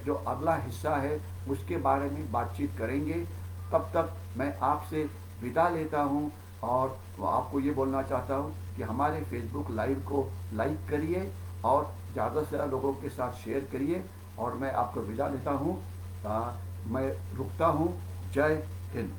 जो अगला हिस्सा है उसके बारे में बातचीत करेंगे। तब तक मैं आपसे विदा लेता हूँ, और आपको ये बोलना चाहता हूँ कि हमारे फेसबुक लाइव को लाइक करिए और ज़्यादा से ज़्यादा लोगों के साथ शेयर करिए। और मैं आपको विदा लेता हूँ, मैं रुकता हूँ। जय हिंद।